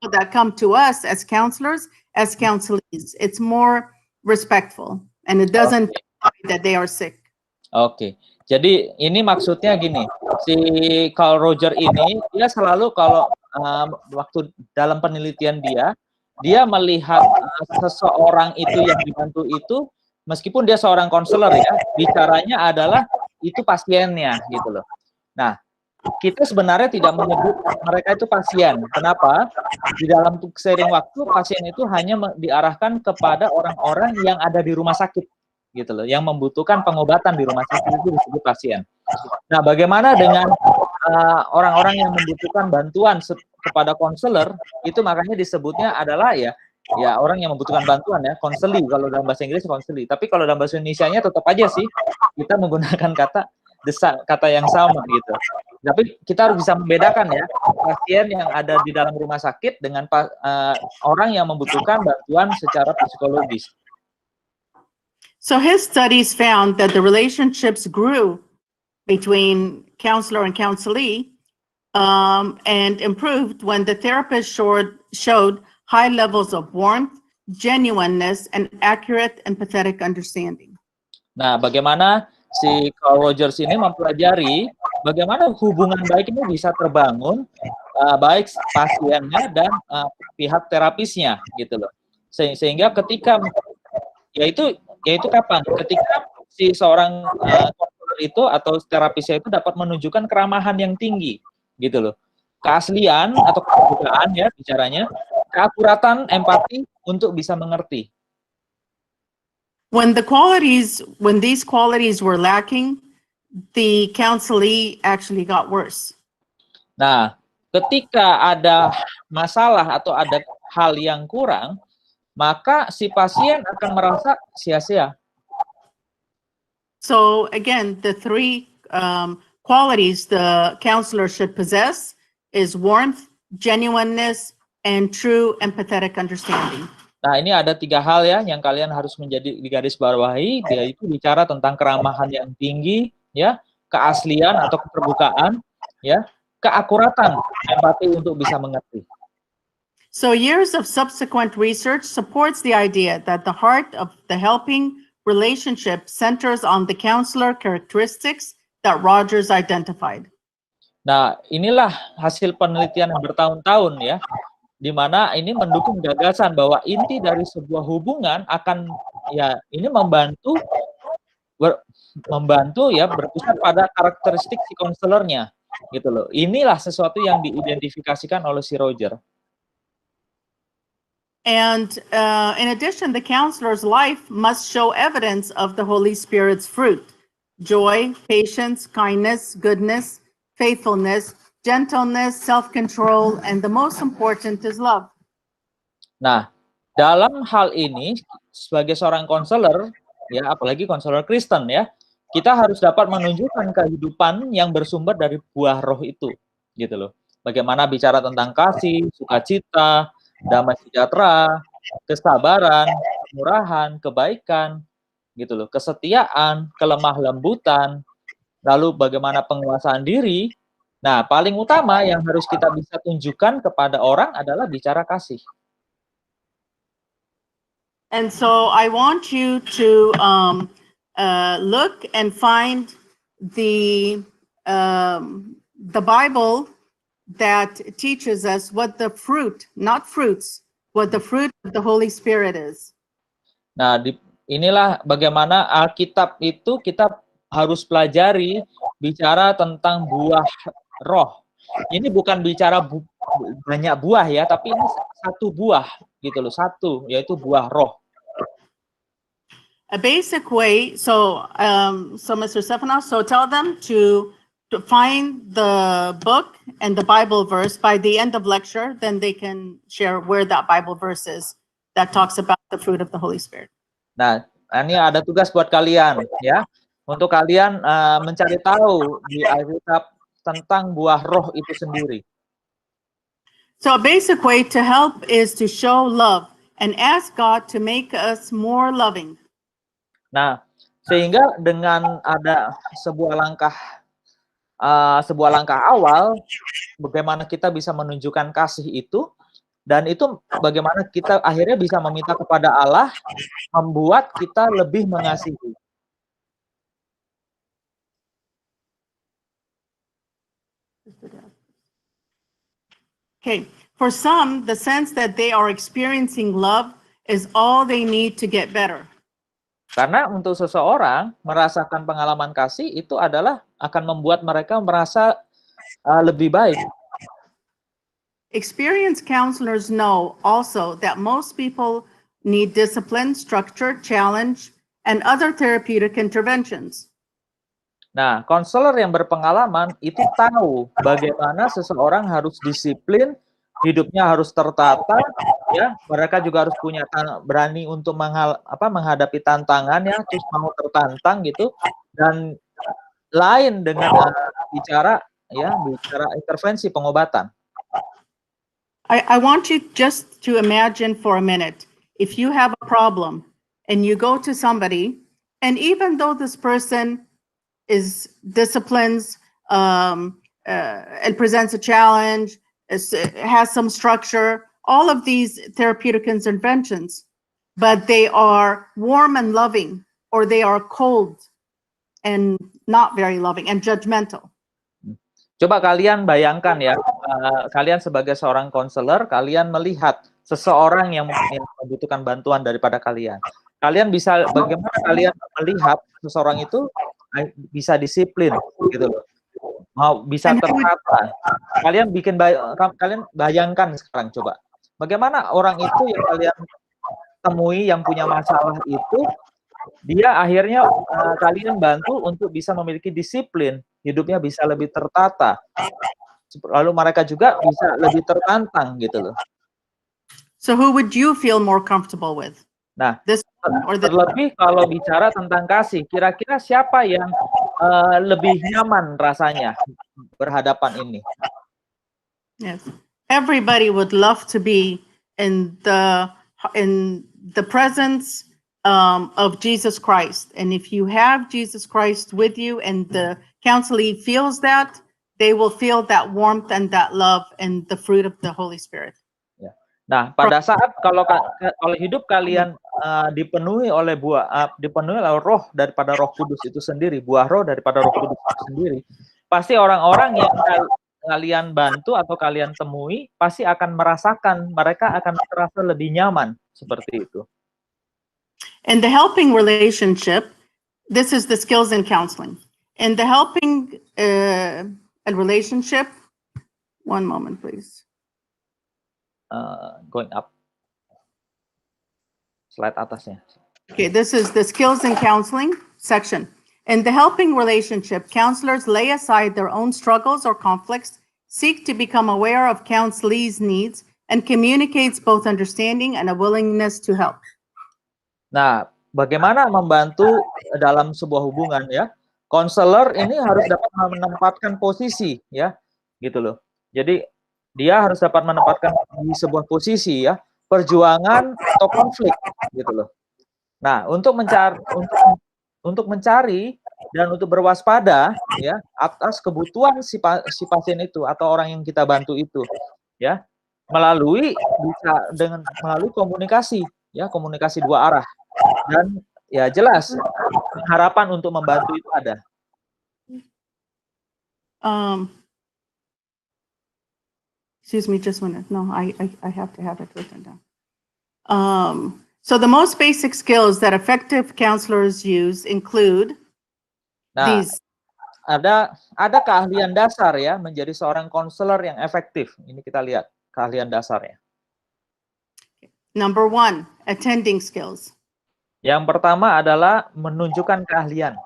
people that come to us as counselors, as counselees. It's more respectful and it doesn't imply that they are sick. Oke. Jadi ini maksudnya gini, si Carl Roger ini dia selalu kalau waktu dalam penelitian dia melihat seseorang itu yang dibantu itu, meskipun dia seorang konselor ya, bicaranya adalah itu pasiennya gitu loh. Nah, kita sebenarnya tidak menyebut mereka itu pasien. Kenapa? Di dalam seiring waktu pasien itu hanya diarahkan kepada orang-orang yang ada di rumah sakit gitu loh, yang membutuhkan pengobatan di rumah sakit itu disebut pasien. Nah, bagaimana dengan orang-orang yang membutuhkan bantuan kepada konselor, itu makanya disebutnya adalah ya orang yang membutuhkan bantuan ya, konseli kalau dalam bahasa Inggris konseli. Tapi kalau dalam bahasa Indonesianya tetap aja sih kita menggunakan kata yang sama gitu. Tapi kita harus bisa membedakan ya, pasien yang ada di dalam rumah sakit dengan orang yang membutuhkan bantuan secara psikologis. So his studies found that the relationships grew between counselor and counselee and improved when the therapist showed high levels of warmth, genuineness, and accurate empathetic understanding. Nah, bagaimana si Carl Rogers ini mempelajari bagaimana hubungan baik ini bisa terbangun baik pasiennya dan pihak terapisnya gitu loh. Sehingga ketika yaitu kapan? Ketika si seorang konselor itu atau terapisnya itu dapat menunjukkan keramahan yang tinggi gitu loh. Keaslian atau kebukaan ya bicaranya, keakuratan, empati untuk bisa mengerti. When these qualities were lacking, the counselee actually got worse. Nah, ketika ada masalah atau ada hal yang kurang, maka si pasien akan merasa sia-sia. So again, the three qualities the counselor should possess is warmth, genuineness, and true empathetic understanding. Nah, ini ada 3 hal ya yang kalian harus menjadi digarisbawahi, yaitu bicara tentang keramahan yang tinggi, ya, keaslian atau keterbukaan, ya, keakuratan, empati untuk bisa mengerti. So years of subsequent research supports the idea that the heart of the helping relationship centers on the counselor characteristics that Rogers identified. Nah, inilah hasil penelitian yang bertahun-tahun ya, di mana ini mendukung gagasan bahwa inti dari sebuah hubungan akan ya ini membantu ya berpusat pada karakteristik si konselornya gitu loh. Inilah sesuatu yang diidentifikasikan oleh si Roger. And in addition, the counselor's life must show evidence of the Holy Spirit's fruit: joy, patience, kindness, goodness, faithfulness, gentleness, self-control, and the most important is love. Nah, dalam hal ini sebagai seorang konselor, ya apalagi konselor Kristen ya, kita harus dapat menunjukkan kehidupan yang bersumber dari buah roh itu, gitu loh. Bagaimana bicara tentang kasih, sukacita, damai sejahtera, kesabaran, kemurahan, kebaikan, gitu loh, kesetiaan, kelemah lembutan, lalu bagaimana penguasaan diri. Nah, paling utama yang harus kita bisa tunjukkan kepada orang adalah bicara kasih. And so I want you to look and find the Bible that teaches us what the fruit, not fruits, what the fruit of the Holy Spirit is. Nah, inilah bagaimana Alkitab itu kita harus pelajari bicara tentang buah roh. Ini bukan bicara banyak buah ya, tapi ini satu buah gitu loh, satu, yaitu buah roh. A basic way, so Mr. Stefanos, so tell them to find the book and the Bible verse by the end of lecture, then they can share where that Bible verse is that talks about the fruit of the Holy Spirit. Nah, ini ada tugas buat kalian ya, untuk kalian mencari tahu di Alkitab tentang buah roh itu sendiri. So a basic way to help is to show love and ask God to make us more loving. Nah, sehingga dengan ada sebuah langkah awal, bagaimana kita bisa menunjukkan kasih itu, dan itu bagaimana kita akhirnya bisa meminta kepada Allah membuat kita lebih mengasihi. Okay, for some, the sense that they are experiencing love is all they need to get better. Karena untuk seseorang merasakan pengalaman kasih itu adalah akan membuat mereka merasa lebih baik. Experienced counselors know also that most people need discipline, structure, challenge, and other therapeutic interventions. Nah, konselor yang berpengalaman itu tahu bagaimana seseorang harus disiplin, hidupnya harus tertata, ya. Mereka juga harus punya berani untuk menghadapi tantangan ya, terus mau tertantang gitu, dan lain dengan bicara intervensi pengobatan. I want you just to imagine for a minute, if you have a problem and you go to somebody, and even though this person disciplines and presents a challenge, has some structure, all of these therapeutic interventions, but they are warm and loving, or they are cold and not very loving and judgmental. Coba kalian bayangkan ya, kalian sebagai seorang konselor, kalian melihat seseorang yang membutuhkan bantuan daripada kalian. Kalian bisa, bagaimana kalian melihat seseorang itu bisa disiplin gitu loh, mau bisa tertata. Kalian kalian bayangkan sekarang, coba bagaimana orang itu yang kalian temui yang punya masalah itu, dia akhirnya kalian bantu untuk bisa memiliki disiplin, hidupnya bisa lebih tertata, lalu mereka juga bisa lebih tertantang gitu loh. So who would you feel more comfortable with? Nah, terlebih kalau bicara tentang kasih, kira-kira siapa yang lebih nyaman rasanya berhadapan ini? Yes, everybody would love to be in the in the presence of Jesus Christ. And if you have Jesus Christ with you and the counselee feels that, they will feel that warmth and that love and the fruit of the Holy Spirit. Nah, pada saat kalau hidup kalian dipenuhi oleh dipenuhi oleh roh daripada Roh Kudus itu sendiri, buah roh daripada Roh Kudus itu sendiri, pasti orang-orang yang kalian bantu atau kalian temui pasti akan merasakan, mereka akan merasa lebih nyaman seperti itu. And the helping relationship, this is the skills in counseling. And the helping relationship, one moment, please. Going up. Slide atasnya. Okay, this is the skills in counseling section. In the helping relationship, counselors lay aside their own struggles or conflicts, seek to become aware of counselee's needs, and communicates both understanding and a willingness to help. Nah, bagaimana membantu dalam sebuah hubungan ya? Konselor ini harus dapat menempatkan posisi ya, gitu loh. Jadi dia harus dapat menempatkan di sebuah posisi ya, perjuangan atau konflik gitu loh. Nah, untuk mencari dan untuk berwaspada ya atas kebutuhan si pasien itu atau orang yang kita bantu itu ya, melalui komunikasi ya, komunikasi dua arah. Dan ya jelas harapan untuk membantu itu ada. Excuse me just a minute. No, I have to have it written down. So the most basic skills that effective counselors use include these. Ada keahlian dasar ya menjadi seorang konselor yang efektif. Ini kita lihat keahlian dasarnya. Number 1, attending skills. Yang pertama adalah menunjukkan keahlian.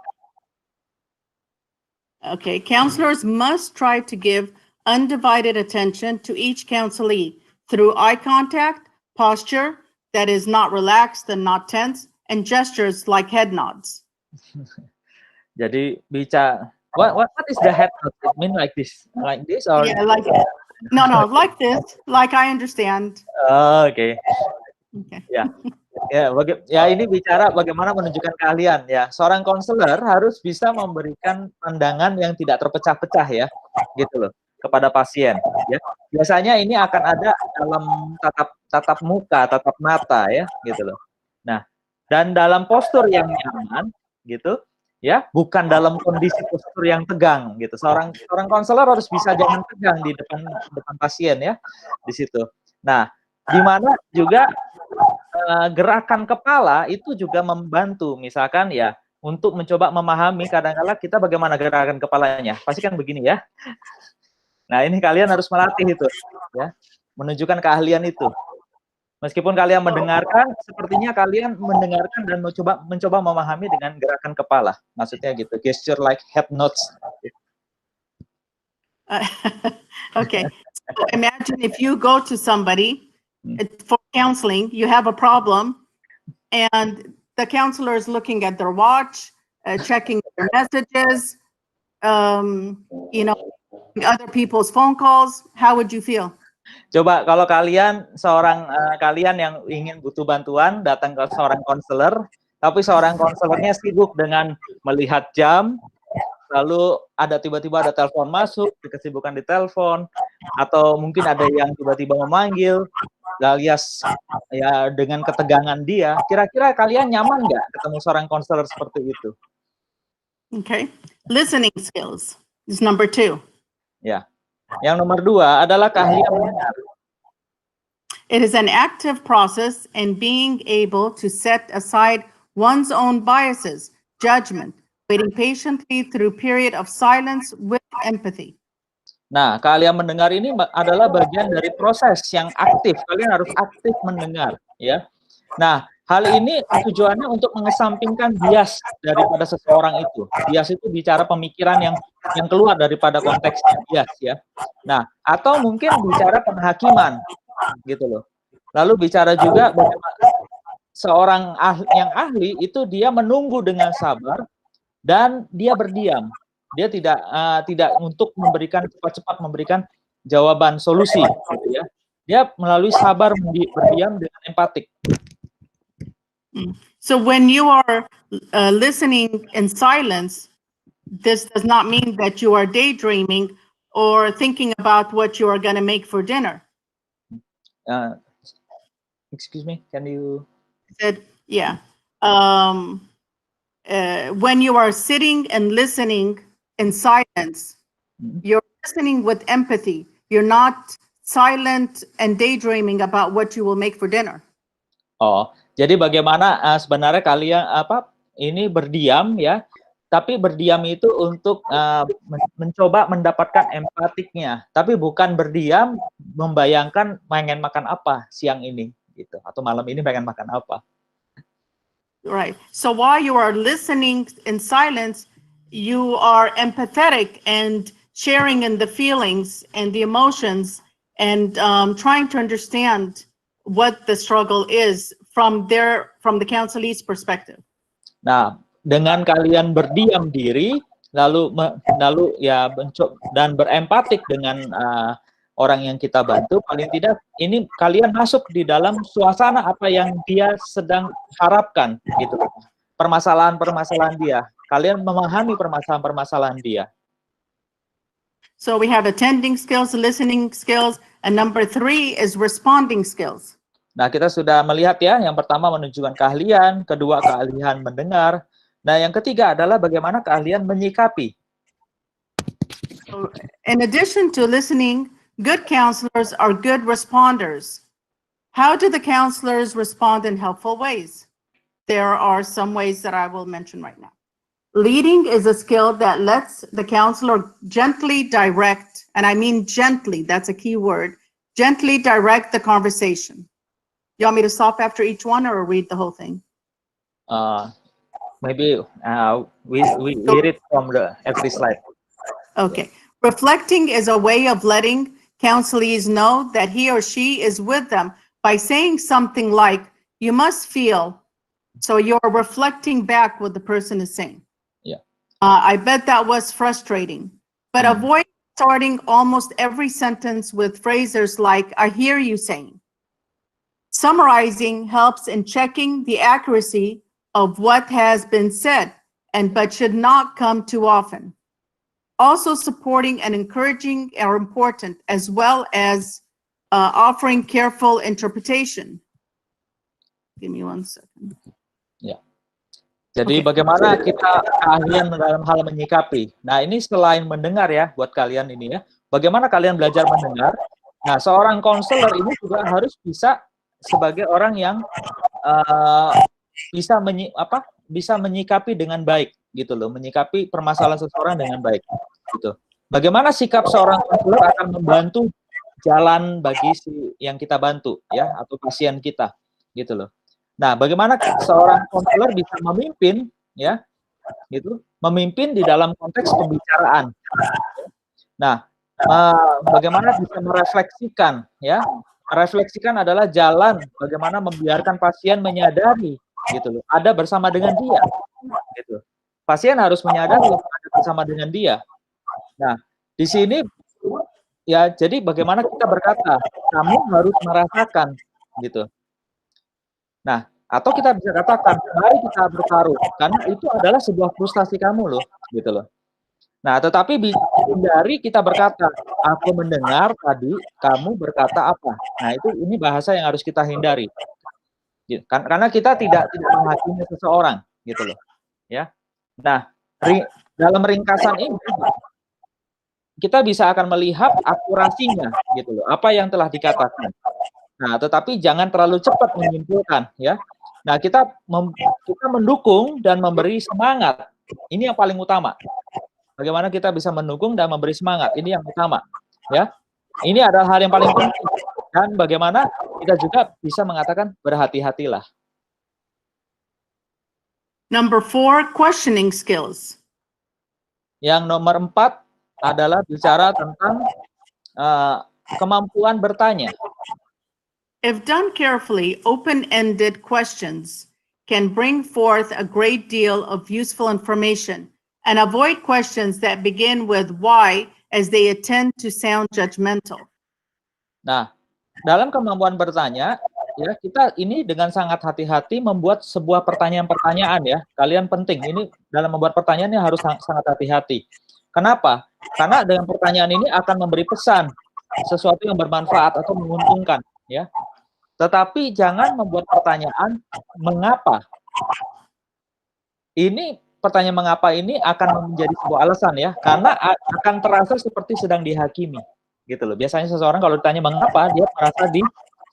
Okay, counselors must try to give undivided attention to each counselee through eye contact, posture that is not relaxed and not tense, and gestures like head nods. Jadi bicara, what is the head nod? It mean like this or? Yeah, like no, like this, like I understand. Oh, okay. Yeah. Ya ini bicara bagaimana menunjukkan keahlian ya. Seorang konselor harus bisa memberikan pandangan yang tidak terpecah-pecah ya, gitu loh, kepada pasien ya. Biasanya ini akan ada dalam tatap muka, tatap mata ya, gitu loh. Nah, dan dalam postur yang nyaman gitu ya, bukan dalam kondisi postur yang tegang gitu. Seorang konselor harus bisa jangan tegang di depan pasien ya, di situ. Nah, di mana juga gerakan kepala itu juga membantu, misalkan ya untuk mencoba memahami kadang-kala kita bagaimana gerakan kepalanya, pasti kan begini ya. Nah ini kalian harus melatih itu ya, menunjukkan keahlian itu. Meskipun kalian mendengarkan, sepertinya kalian mendengarkan dan mencoba memahami dengan gerakan kepala, maksudnya gitu, gesture like head nods. Okay, so imagine if you go to somebody for counseling, you have a problem, and the counselor is looking at their watch, checking their messages, other people's phone calls. How would you feel? Coba kalau kalian kalian yang ingin butuh bantuan datang ke seorang konselor, tapi seorang konselornya sibuk dengan melihat jam, lalu tiba-tiba ada telepon masuk, kesibukan di telepon, atau mungkin ada yang tiba-tiba memanggil, alias ya dengan ketegangan dia, kira-kira kalian nyaman nggak ketemu seorang konselor seperti itu? Okay, listening skills is number 2. Ya, yang nomor 2 adalah keahlian mendengar. It is an active process in being able to set aside one's own biases, judgment, waiting patiently through period of silence with empathy. Nah, keahlian mendengar ini adalah bagian dari proses yang aktif. Kalian harus aktif mendengar, ya. Nah, hal ini tujuannya untuk mengesampingkan bias daripada seseorang itu. Bias itu bicara pemikiran yang keluar daripada konteksnya, bias ya. Nah, atau mungkin bicara penghakiman, gitu loh. Lalu bicara juga bagaimana seorang yang ahli itu dia menunggu dengan sabar dan dia berdiam. Dia tidak untuk cepat-cepat memberikan jawaban solusi, gitu ya. dia melalui sabar berdiam dengan empatik. So when you are listening in silence, this does not mean that you are daydreaming or thinking about what you are going to make for dinner. Excuse me, can you? Said, yeah. When you are sitting and listening in silence, you're listening with empathy. You're not silent and daydreaming about what you will make for dinner. Oh, jadi bagaimana sebenarnya kalian ini berdiam ya, tapi berdiam itu untuk mencoba mendapatkan empatiknya, tapi bukan berdiam membayangkan pengen makan apa siang ini gitu atau malam ini pengen makan apa. Right. So while you are listening in silence, you are empathetic and sharing in the feelings and the emotions and trying to understand what the struggle is from the counselee's perspective. Nah, dengan kalian berdiam diri, lalu ya dan berempatik dengan orang yang kita bantu, paling tidak ini kalian masuk di dalam suasana apa yang dia sedang harapkan gitu. Permasalahan-permasalahan dia. Kalian memahami permasalahan-permasalahan dia. So we have attending skills, listening skills, and number 3 is responding skills. Nah, kita sudah melihat ya, yang pertama menunjukkan keahlian, kedua keahlian mendengar. Nah, yang ketiga adalah bagaimana keahlian menyikapi. So, in addition to listening, good counselors are good responders. How do the counselors respond in helpful ways? There are some ways that I will mention right now. Leading is a skill that lets the counselor gently direct, and I mean gently, that's a key word, gently direct the conversation. You want me to stop after each one or read the whole thing? Maybe we read from every slide. Okay. Reflecting is a way of letting counselees know that he or she is with them by saying something like, you must feel. So you're reflecting back what the person is saying. Yeah. I bet that was frustrating, but avoid starting almost every sentence with phrases like, I hear you saying. Summarizing helps in checking the accuracy of what has been said, but should not come too often. Also, supporting and encouraging are important, as well as offering careful interpretation. Give me 1 second. Ya. Jadi bagaimana kita keahlian dalam hal menyikapi. Nah, ini selain mendengar ya, buat kalian ini ya. Bagaimana kalian belajar mendengar? Nah, seorang konselor ini juga harus bisa sebagai orang yang bisa menyikapi dengan baik gitu loh, menyikapi permasalahan seseorang dengan baik gitu. Bagaimana sikap seorang konselor akan membantu jalan bagi si yang kita bantu ya atau pasien kita gitu loh. Nah, bagaimana seorang konselor bisa memimpin ya gitu, memimpin di dalam konteks pembicaraan. Nah, bagaimana bisa merefleksikan ya. Refleksikan adalah jalan bagaimana membiarkan pasien menyadari gitu loh, ada bersama dengan dia gitu. Pasien harus menyadari ada bersama dengan dia. Nah, di sini ya jadi bagaimana kita berkata, kamu harus merasakan gitu. Nah, atau kita bisa katakan, mari kita bertaruh, karena itu adalah sebuah frustasi kamu loh gitu loh. Nah, tetapi hindari kita berkata, aku mendengar tadi kamu berkata apa. Nah, ini bahasa yang harus kita hindari. Karena kita tidak menghakimi seseorang, gitu loh. Ya. Nah, dalam ringkasan ini kita bisa akan melihat akurasinya, gitu loh. Apa yang telah dikatakan. Nah, tetapi jangan terlalu cepat menyimpulkan, ya. Nah, kita mendukung dan memberi semangat. Ini yang paling utama. Bagaimana kita bisa mendukung dan memberi semangat, ini yang utama, ya. Ini adalah hal yang paling penting. Dan bagaimana kita juga bisa mengatakan berhati-hatilah. Number 4, questioning skills. Yang nomor 4 adalah bicara tentang kemampuan bertanya. If done carefully, open-ended questions can bring forth a great deal of useful information. And avoid questions that begin with why, as they tend to sound judgmental. Nah, dalam kemampuan bertanya, ya kita ini dengan sangat hati-hati membuat sebuah pertanyaan-pertanyaan ya. Kalian penting ini dalam membuat pertanyaan ini harus sangat hati-hati. Kenapa? Karena dengan pertanyaan ini akan memberi pesan sesuatu yang bermanfaat atau menguntungkan, ya. Tetapi jangan membuat pertanyaan mengapa. Ini pertanyaan mengapa ini akan menjadi sebuah alasan ya, karena akan terasa seperti sedang dihakimi, gitu loh. Biasanya seseorang kalau ditanya mengapa, dia merasa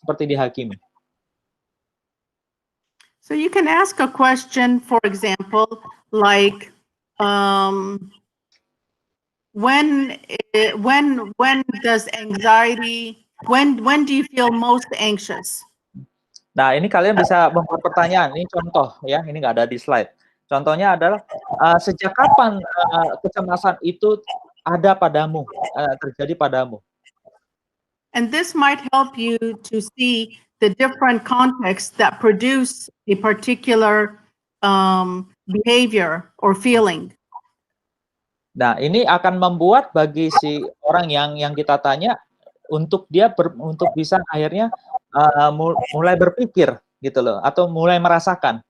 seperti dihakimi. So you can ask a question, for example, like, when does anxiety, when do you feel most anxious? Nah, ini kalian bisa membuat pertanyaan. Ini contoh ya, ini nggak ada di slide. Contohnya adalah sejak kapan kecemasan itu ada padamu, terjadi padamu. And this might help you to see the different contexts that produce a particular behavior or feeling. Nah, ini akan membuat bagi si orang yang kita tanya untuk dia untuk bisa akhirnya mulai berpikir gitu loh, atau mulai merasakan.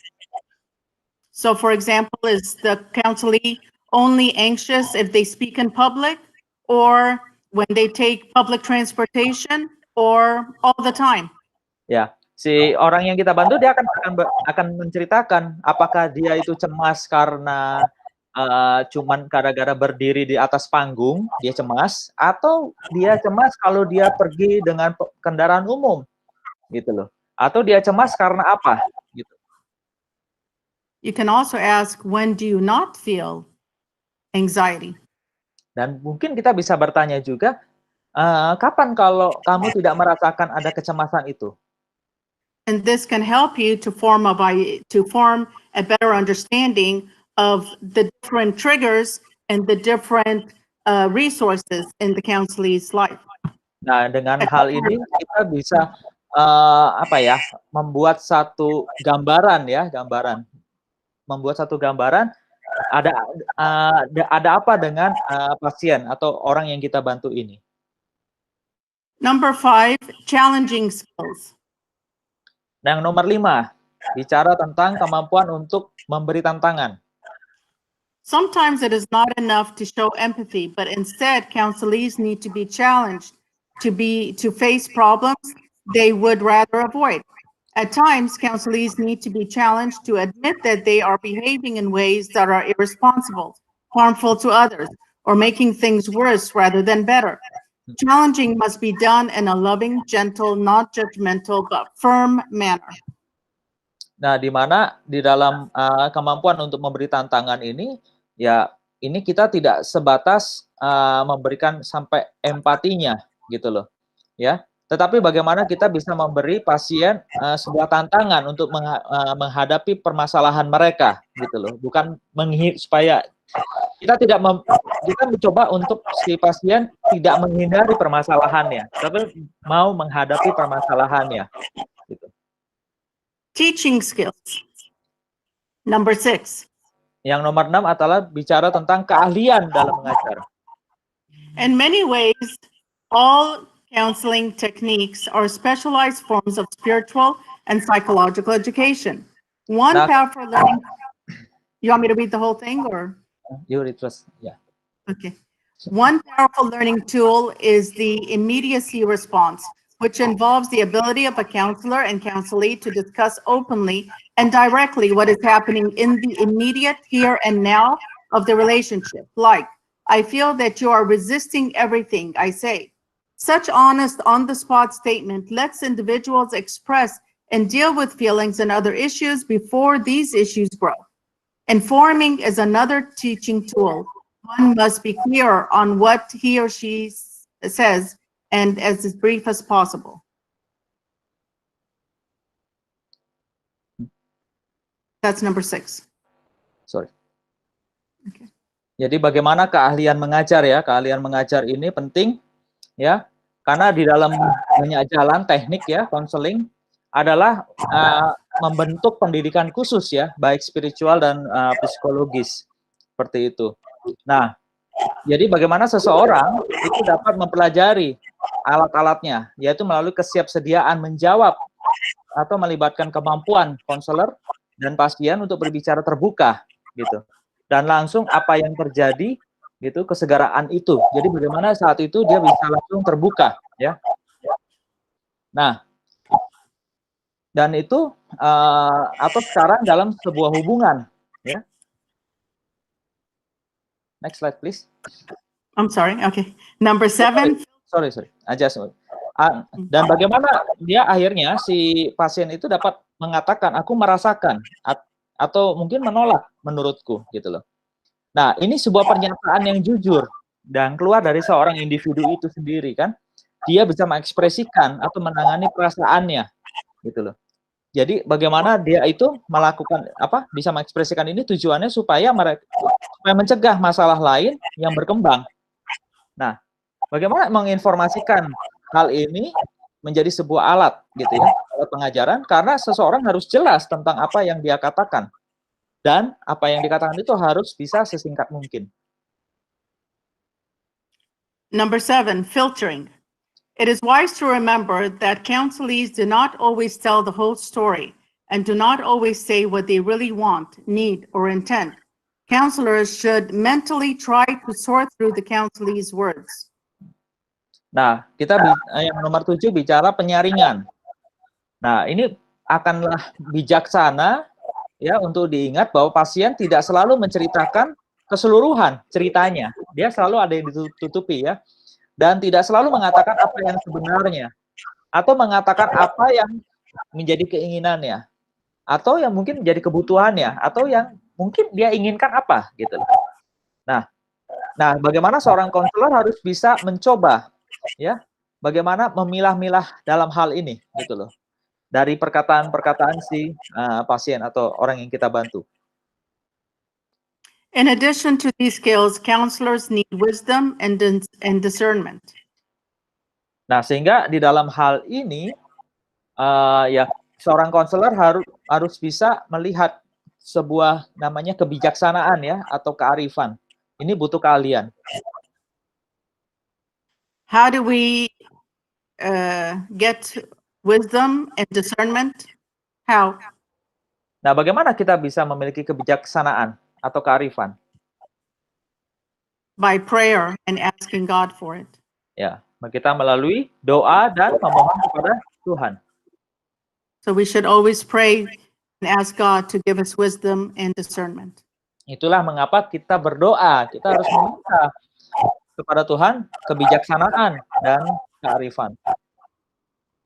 So, for example, is the counselee only anxious if they speak in public, or when they take public transportation, or all the time? Ya, si orang yang kita bantu dia akan menceritakan apakah dia itu cemas karena cuman gara-gara berdiri di atas panggung dia cemas, atau dia cemas kalau dia pergi dengan kendaraan umum gitu loh, atau dia cemas karena apa gitu. You can also ask, when do you not feel anxiety? Dan mungkin kita bisa bertanya juga, kapan kalau kamu tidak merasakan ada kecemasan itu? And this can help you to form a better understanding of the different triggers and the different resources in the counselee's life. Nah, dengan hal ini kita bisa membuat satu gambaran ya, membuat satu gambaran ada apa dengan pasien atau orang yang kita bantu ini. Number 5, challenging skills. Nah, yang nomor 5, bicara tentang kemampuan untuk memberi tantangan. Sometimes it is not enough to show empathy, but instead counselees need to be challenged to face problems they would rather avoid. At times, counselees need to be challenged to admit that they are behaving in ways that are irresponsible, harmful to others, or making things worse rather than better. Challenging must be done in a loving, gentle, not judgmental, but firm manner. Nah, di mana di dalam kemampuan untuk memberi tantangan ini, ya ini kita tidak sebatas memberikan sampai empatinya gitu loh, ya. Tetapi bagaimana kita bisa memberi pasien sebuah tantangan untuk menghadapi permasalahan mereka gitu loh, bukan supaya kita mencoba untuk si pasien tidak menghindari permasalahannya, tapi mau menghadapi permasalahannya gitu. Teaching skills. Number 6. Yang nomor 6 adalah bicara tentang keahlian dalam mengajar. In many ways, all counseling techniques are specialized forms of spiritual and psychological education. One powerful learning. You want me to read the whole thing, or? You read first, yeah. Okay. One powerful learning tool is the immediacy response, which involves the ability of a counselor and counselee to discuss openly and directly what is happening in the immediate here and now of the relationship. Like, I feel that you are resisting everything I say. Such honest, on-the-spot statement lets individuals express and deal with feelings and other issues before these issues grow. Informing is another teaching tool. One must be clear on what he or she says and as brief as possible. That's number 6. Sorry. Okay. Jadi bagaimana keahlian mengajar ya? Keahlian mengajar ini penting ya, karena di dalam banyak jalan teknik ya, konseling adalah membentuk pendidikan khusus ya, baik spiritual dan psikologis seperti itu. Nah, jadi bagaimana seseorang itu dapat mempelajari alat-alatnya, yaitu melalui kesiapsediaan menjawab atau melibatkan kemampuan konselor dan pasien untuk berbicara terbuka gitu. Dan langsung apa yang terjadi gitu, kesegaraan itu. Jadi bagaimana saat itu dia bisa langsung terbuka ya. Nah, dan itu atau sekarang dalam sebuah hubungan ya. Next slide please. I'm sorry. Okay. Number 7. Sorry. Dan bagaimana dia akhirnya si pasien itu dapat mengatakan aku merasakan atau mungkin menolak menurutku gitu loh. Nah, ini sebuah pernyataan yang jujur dan keluar dari seorang individu itu sendiri kan. Dia bisa mengekspresikan atau menangani perasaannya gitu loh. Jadi bagaimana dia itu melakukan bisa mengekspresikan ini tujuannya supaya mencegah masalah lain yang berkembang. Nah, bagaimana menginformasikan hal ini menjadi sebuah alat gitu ya, alat pengajaran, karena seseorang harus jelas tentang apa yang dia katakan. Dan apa yang dikatakan itu harus bisa sesingkat mungkin. Number 7, filtering. It is wise to remember that counselees do not always tell the whole story and do not always say what they really want, need, or intend. Counselors should mentally try to sort through the counselee's words. Nah, kita yang nomor 7 bicara penyaringan. Nah, ini akanlah bijaksana ya untuk diingat bahwa pasien tidak selalu menceritakan keseluruhan ceritanya. Dia selalu ada yang ditutupi ya. Dan tidak selalu mengatakan apa yang sebenarnya atau mengatakan apa yang menjadi keinginannya atau yang mungkin menjadi kebutuhannya atau yang mungkin dia inginkan apa gitu. Nah, bagaimana seorang konselor harus bisa mencoba ya, bagaimana memilah-milah dalam hal ini gitu loh. Dari perkataan-perkataan si pasien atau orang yang kita bantu. In addition to these skills, counselors need wisdom and discernment. Nah, sehingga di dalam hal ini ya seorang konselor harus bisa melihat sebuah namanya kebijaksanaan ya atau kearifan. Ini butuh keahlian. How do we get wisdom and discernment? How? Nah, bagaimana kita bisa memiliki kebijaksanaan atau kearifan? By prayer and asking God for it. Ya, kita melalui doa dan memohon kepada Tuhan. So we should always pray and ask God to give us wisdom and discernment. Itulah mengapa kita berdoa, kita harus meminta kepada Tuhan kebijaksanaan dan kearifan.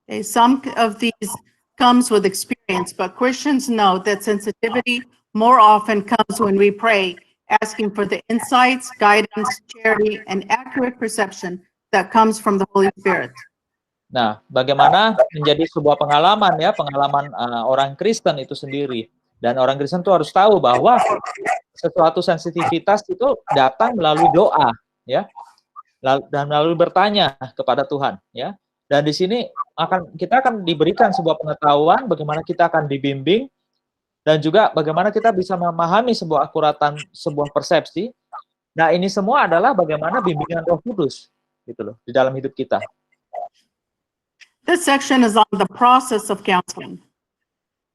Okay, some of these comes with experience, but Christians know that sensitivity more often comes when we pray, asking for the insights, guidance, charity, and accurate perception that comes from the Holy Spirit. Nah, bagaimana menjadi sebuah pengalaman ya, pengalaman orang Kristen itu sendiri. Dan orang Kristen itu harus tahu bahwa sesuatu sensitivitas itu datang melalui doa, ya, dan melalui bertanya kepada Tuhan, ya. Dan di sini kita akan diberikan sebuah pengetahuan bagaimana kita akan dibimbing dan juga bagaimana kita bisa memahami sebuah akuratan, sebuah persepsi. Nah, ini semua adalah bagaimana bimbingan Roh Kudus, gitu loh, di dalam hidup kita. This section is on the process of counseling.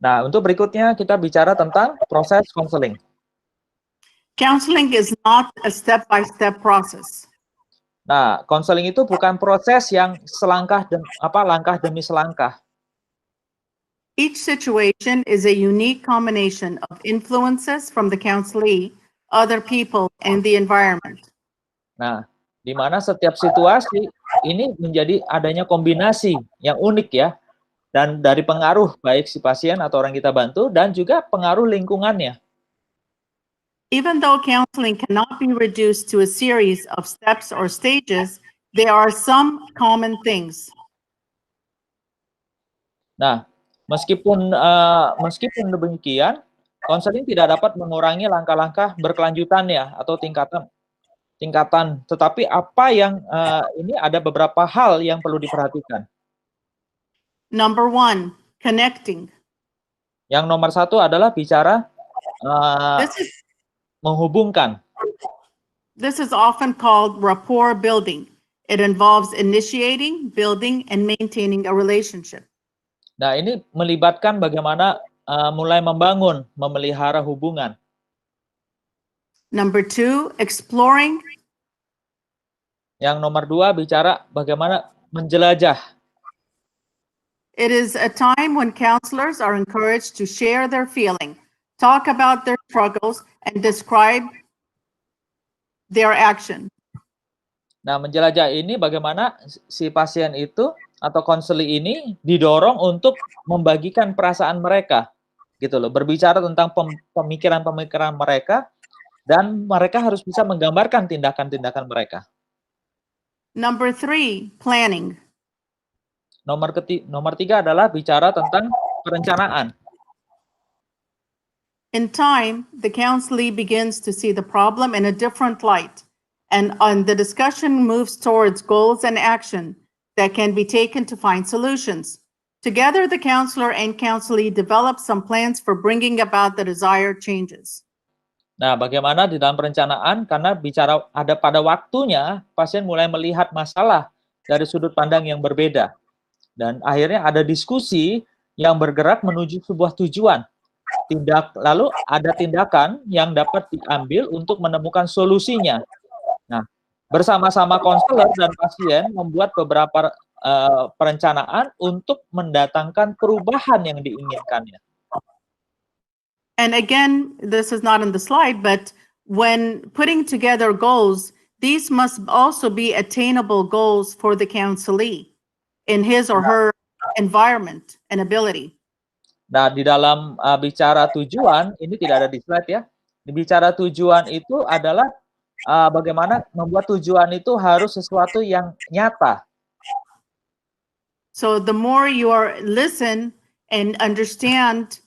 Nah, untuk berikutnya kita bicara tentang proses counseling. Counseling is not a step-by-step process. Nah, counseling itu bukan proses yang langkah demi selangkah. Each situation is a unique combination of influences from the counselee, other people, and the environment. Nah, di mana setiap situasi ini menjadi adanya kombinasi yang unik ya, dan dari pengaruh baik si pasien atau orang kita bantu dan juga pengaruh lingkungannya. Even though counseling cannot be reduced to a series of steps or stages, there are some common things. Nah, meskipun demikian, konseling tidak dapat mengurangi langkah-langkah berkelanjutannya atau tingkatan, tetapi apa yang ini ada beberapa hal yang perlu diperhatikan. Number 1, connecting. Yang nomor 1 adalah bicara menghubungkan. This is often called rapport building. It involves initiating, building, and maintaining a relationship. Nah, ini melibatkan bagaimana mulai membangun, memelihara hubungan. Number 2, exploring. Yang nomor 2 bicara bagaimana menjelajah. It is a time when counselors are encouraged to share their feeling, talk about their struggles, and describe their action. Nah, menjelajah ini bagaimana si pasien itu atau konseli ini didorong untuk membagikan perasaan mereka, gitu loh. Berbicara tentang pemikiran-pemikiran mereka, dan mereka harus bisa menggambarkan tindakan-tindakan mereka. Number 3, planning. Nomor 3 adalah bicara tentang perencanaan. In time, the counselee begins to see the problem in a different light, and the discussion moves towards goals and action that can be taken to find solutions. Together, the counselor and counselee develop some plans for bringing about the desired changes. Nah, bagaimana di dalam perencanaan, karena bicara ada pada waktunya, pasien mulai melihat masalah dari sudut pandang yang berbeda. Dan akhirnya ada diskusi yang bergerak menuju sebuah tujuan. Lalu ada tindakan yang dapat diambil untuk menemukan solusinya. Nah, bersama-sama konselor dan pasien membuat beberapa perencanaan untuk mendatangkan perubahan yang diinginkannya. And again, this is not in the slide, but when putting together goals, these must also be attainable goals for the counselee in his or her environment and ability. Nah, di dalam bicara tujuan, ini tidak ada di slide ya. Bicara tujuan itu adalah bagaimana membuat tujuan itu harus sesuatu yang nyata. So the more you are listen and understand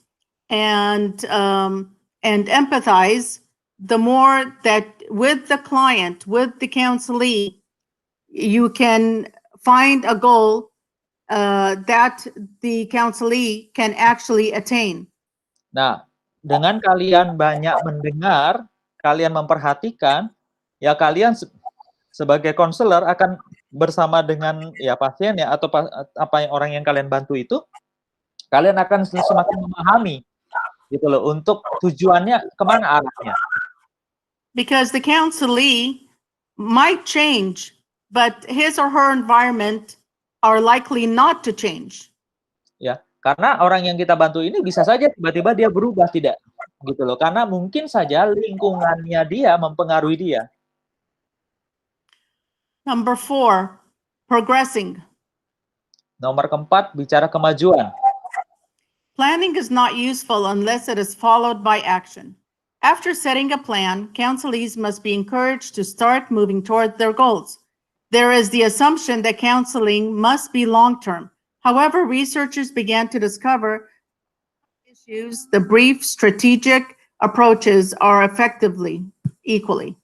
and empathize, the more that with the client, with the counselee, you can find a goal that the counselee can actually attain. Nah, dengan kalian banyak mendengar, kalian memperhatikan, ya kalian sebagai konselor akan bersama dengan ya pasien ya atau apa yang orang yang kalian bantu itu, kalian akan semakin memahami gitu loh untuk tujuannya kemana arahnya. Because the counselee might change, but his or her environment are likely not to change. Ya, karena orang yang kita bantu ini bisa saja tiba-tiba dia berubah, tidak gitu loh, karena mungkin saja lingkungannya dia mempengaruhi dia. Number 4, progressing. Nomor 4, bicara kemajuan. Planning is not useful unless it is followed by action. After setting a plan, counselees must be encouraged to start moving toward their goals. There is the assumption that counseling must be long-term. However, researchers began to discover issues, the brief strategic approaches are effectively equally.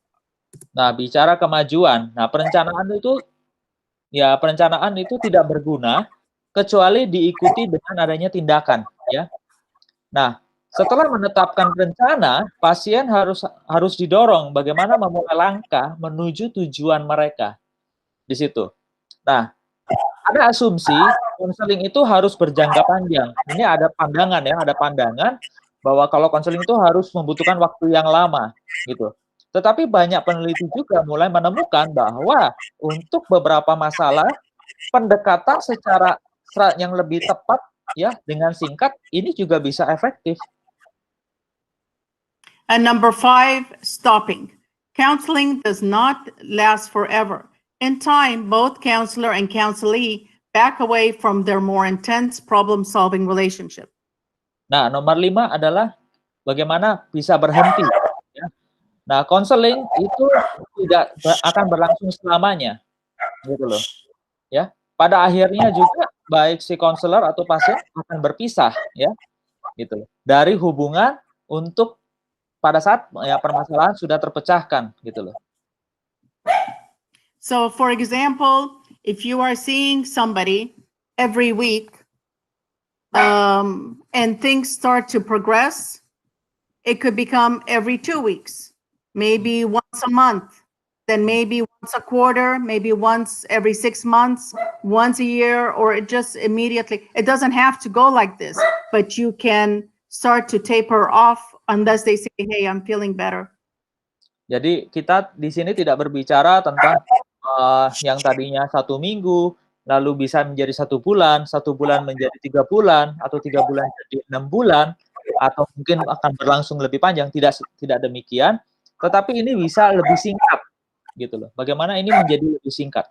Nah, bicara kemajuan. Nah, perencanaan itu tidak berguna kecuali diikuti dengan adanya tindakan, ya. Nah, setelah menetapkan rencana, pasien harus didorong bagaimana memulai langkah menuju tujuan mereka di situ. Nah, ada asumsi konseling itu harus berjangka panjang. Ini ada pandangan ya, ada pandangan bahwa kalau konseling itu harus membutuhkan waktu yang lama, gitu. Tetapi banyak peneliti juga mulai menemukan bahwa untuk beberapa masalah pendekatan secara yang lebih tepat ya dengan singkat ini juga bisa efektif. And number 5, stopping. Counseling does not last forever. In time, both counselor and counselee back away from their more intense problem-solving relationship. Nah, nomor 5 adalah bagaimana bisa berhenti. Ya. Nah, konseling itu tidak akan berlangsung selamanya, gitu loh. Ya, pada akhirnya juga baik si konselor atau pasien akan berpisah, ya, gitu loh. Dari hubungan untuk pada saat ya permasalahan sudah terpecahkan, gitu loh. So, for example, if you are seeing somebody every week and things start to progress, it could become every 2 weeks, maybe once a month, then maybe once a quarter, maybe once every 6 months, once a year, or it just immediately. It doesn't have to go like this, but you can start to taper off unless they say, hey, I'm feeling better. Jadi kita di sini tidak berbicara tentang yang tadinya 1 minggu, lalu bisa menjadi 1 bulan menjadi 3 bulan, atau 3 bulan jadi 6 bulan, atau mungkin akan berlangsung lebih panjang. Tidak demikian, tetapi ini bisa lebih singkat, gitu loh. Bagaimana ini menjadi lebih singkat?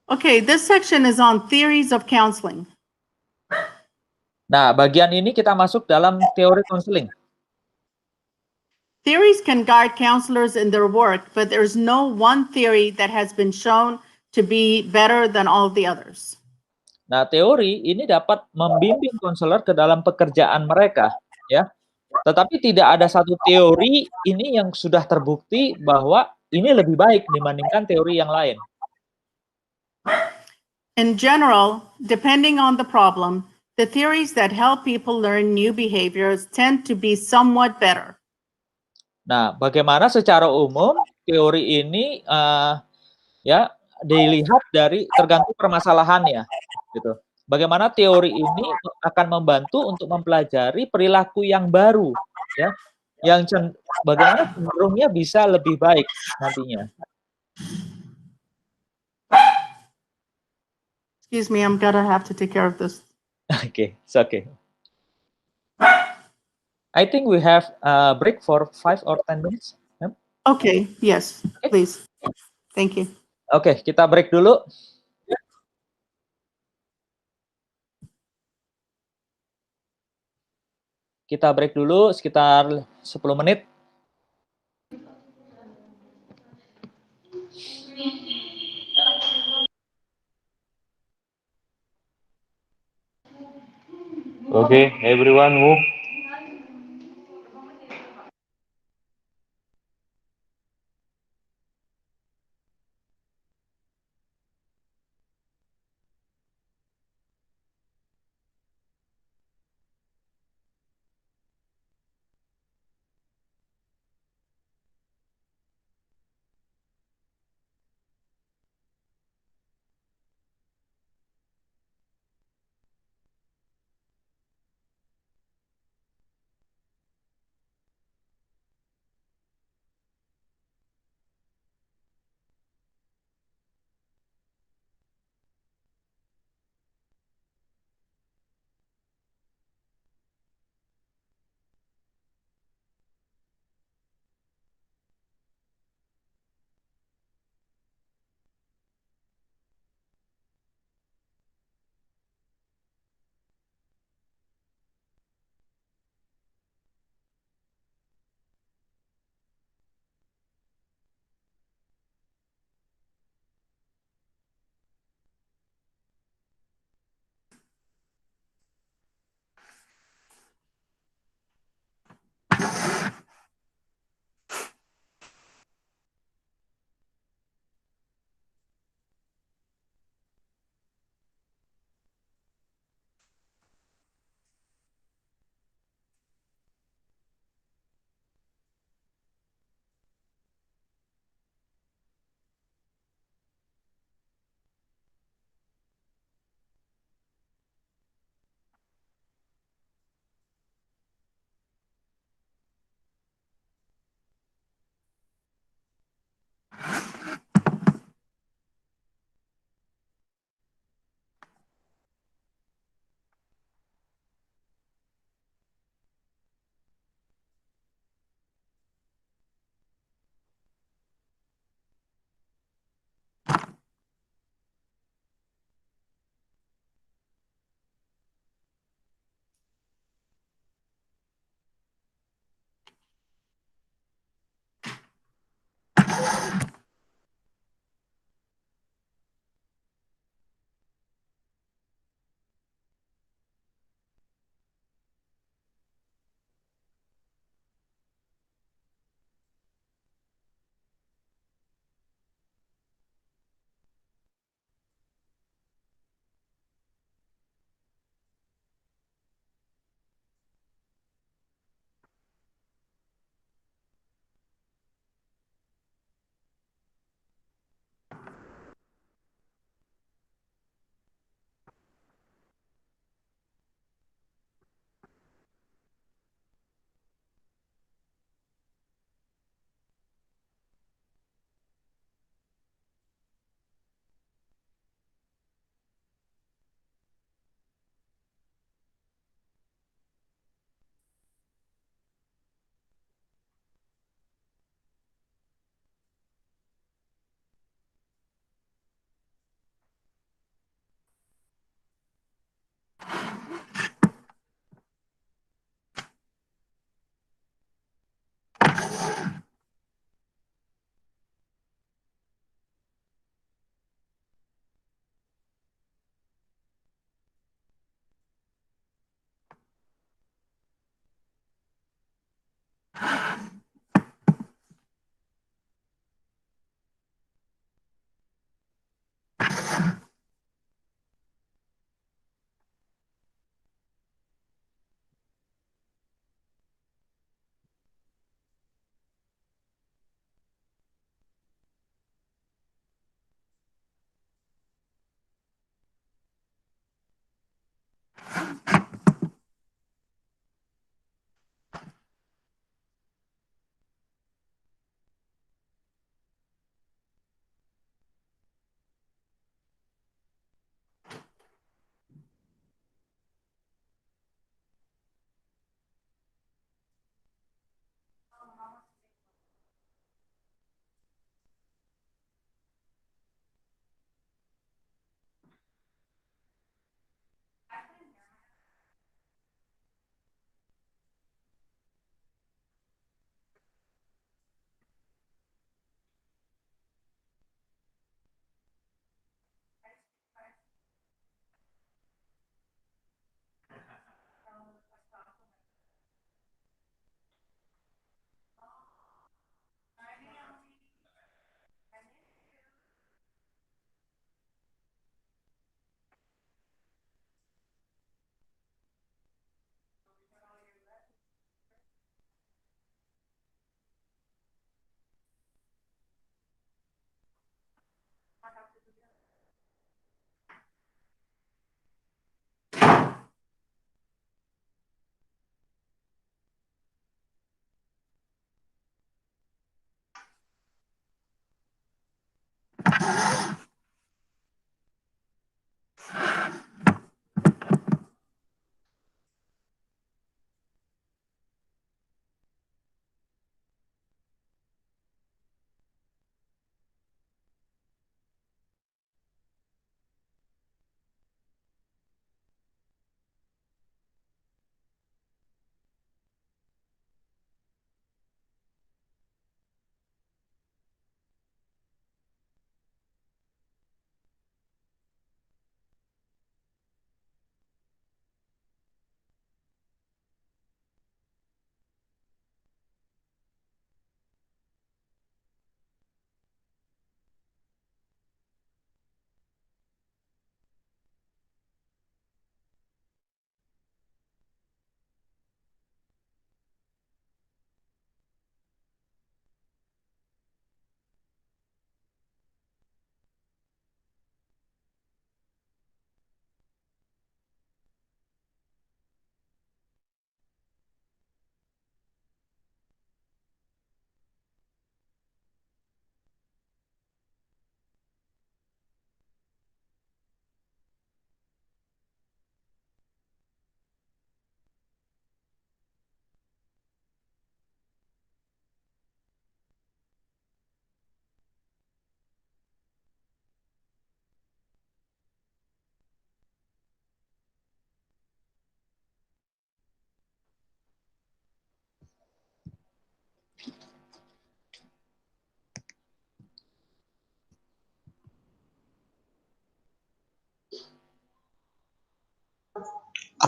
Okay, this section is on theories of counseling. Nah, bagian ini kita masuk dalam teori konseling. Theories can guide counselors in their work, but there's no one theory that has been shown to be better than all the others. Nah, teori ini dapat membimbing konselor ke dalam pekerjaan mereka, ya. Tetapi tidak ada satu teori ini yang sudah terbukti bahwa ini lebih baik dibandingkan teori yang lain. In general, depending on the problem, the theories that help people learn new behaviors tend to be somewhat better. Nah, bagaimana secara umum teori ini ya dilihat dari tergantung permasalahannya, gitu. Bagaimana teori ini akan membantu untuk mempelajari perilaku yang baru, ya, yang bagaimana cenderungnya bisa lebih baik nantinya. Excuse me, I'm gonna have to take care of this. Okay, it's okay. I think we have a break for 5 or 10 minutes. Yeah? Okay, yes, please. Thank you. Oke, kita break dulu. Kita break dulu sekitar 10 menit. Okay, everyone move.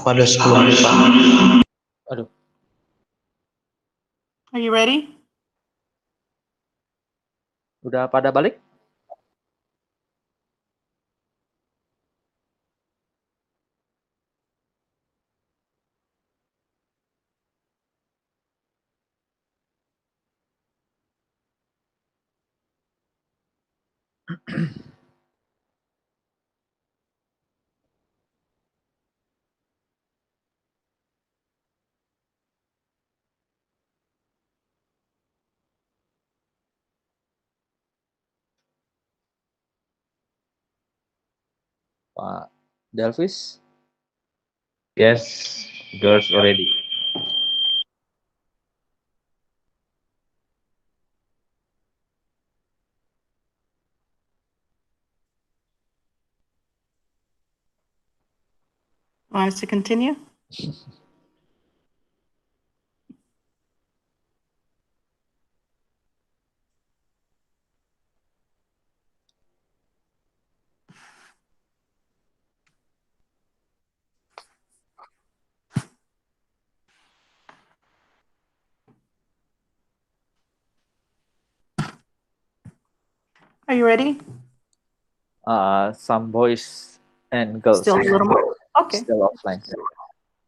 pada 10 menit, Pak. Aduh. Are you ready? Udah pada balik? Pak Delvis? Yes, girls already. Want us to continue? Are you ready? Some boys and girls Still a little more? Okay. still offline.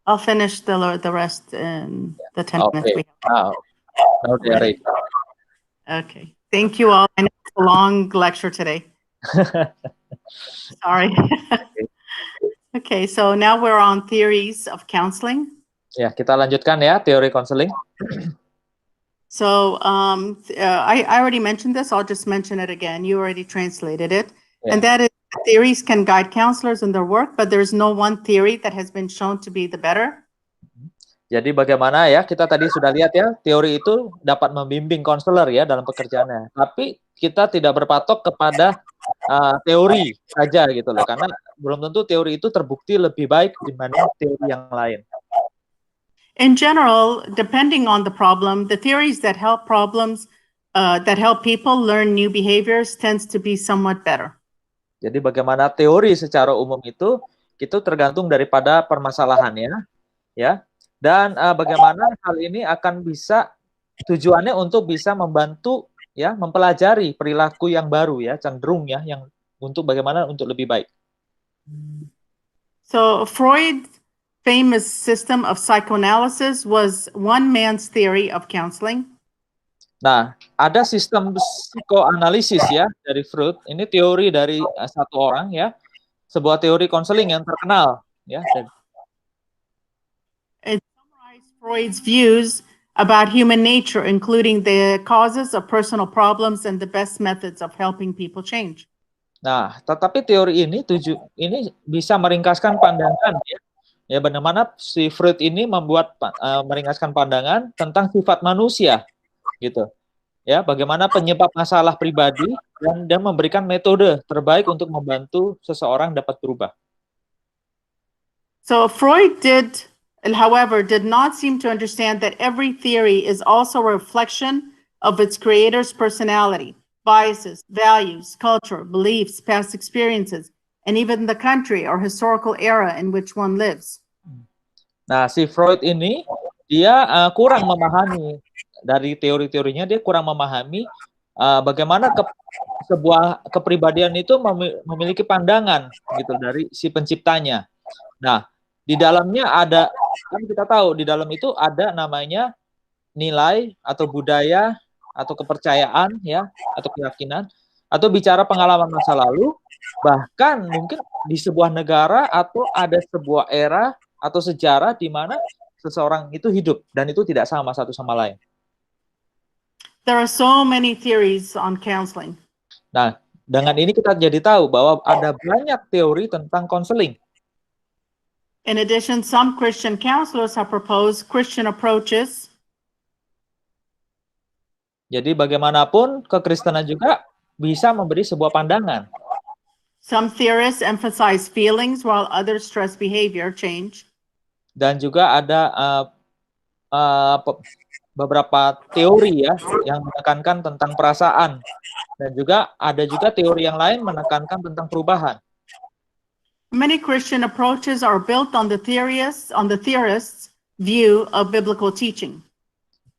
I'll finish the rest in the 10 minutes we Okay. Now they are ready. have. Okay. Thank you all. I know it's a long lecture today. Sorry. Okay, so now we're on theories of counseling. Ya, kita lanjutkan ya teori konseling. So I already mentioned this. I'll just mention it again. You already translated it. And that is theories can guide counselors in their work, but there's no one theory that has been shown to be the better. Jadi bagaimana ya, kita tadi sudah lihat ya, teori itu dapat membimbing konselor ya dalam pekerjaannya. Tapi kita tidak berpatok kepada teori saja gitu loh, karena belum tentu teori itu terbukti lebih baik dibanding teori yang lain. In general, depending on the problem, the theories that help people learn new behaviors tends to be somewhat better. Jadi bagaimana teori secara umum itu tergantung daripada permasalahannya, ya. Dan bagaimana hal ini akan bisa tujuannya untuk bisa membantu ya mempelajari perilaku yang baru ya, cenderung ya, yang untuk bagaimana untuk lebih baik. So Freud's famous system of psychoanalysis was one man's theory of counseling. Nah, ada sistem psikoanalisis ya dari Freud. Ini teori dari satu orang ya, sebuah teori konseling yang terkenal ya. It summarized Freud's views about human nature, including the causes of personal problems and the best methods of helping people change. Nah, tetapi teori ini bisa meringkaskan pandangan ya. Ya, bagaimana si Freud ini meringkaskan pandangan tentang sifat manusia, gitu. Ya, bagaimana penyebab masalah pribadi dan memberikan metode terbaik untuk membantu seseorang dapat berubah. So Freud however, did not seem to understand that every theory is also a reflection of its creator's personality, biases, values, culture, beliefs, past experiences, and even the country or historical era in which one lives. Nah, si Freud ini dia kurang memahami dari teori-teorinya, dia kurang memahami bagaimana sebuah kepribadian itu memiliki pandangan gitu dari si penciptanya. Nah, di dalamnya ada, kan kita tahu di dalam itu ada namanya nilai atau budaya atau kepercayaan ya atau keyakinan atau bicara pengalaman masa lalu, bahkan mungkin di sebuah negara atau ada sebuah era atau sejarah di mana seseorang itu hidup dan itu tidak sama satu sama lain. There are so many theories on counseling. Nah, dengan ini kita jadi tahu bahwa ada banyak teori tentang konseling. In addition, some Christian counselors have proposed Christian approaches. Jadi bagaimanapun kekristenan juga bisa memberi sebuah pandangan. Some theorists emphasize feelings while others stress behavior change. Dan juga ada beberapa teori ya yang menekankan tentang perasaan. Dan juga ada juga teori yang lain menekankan tentang perubahan. Many Christian approaches are built on the theorists' view of biblical teaching.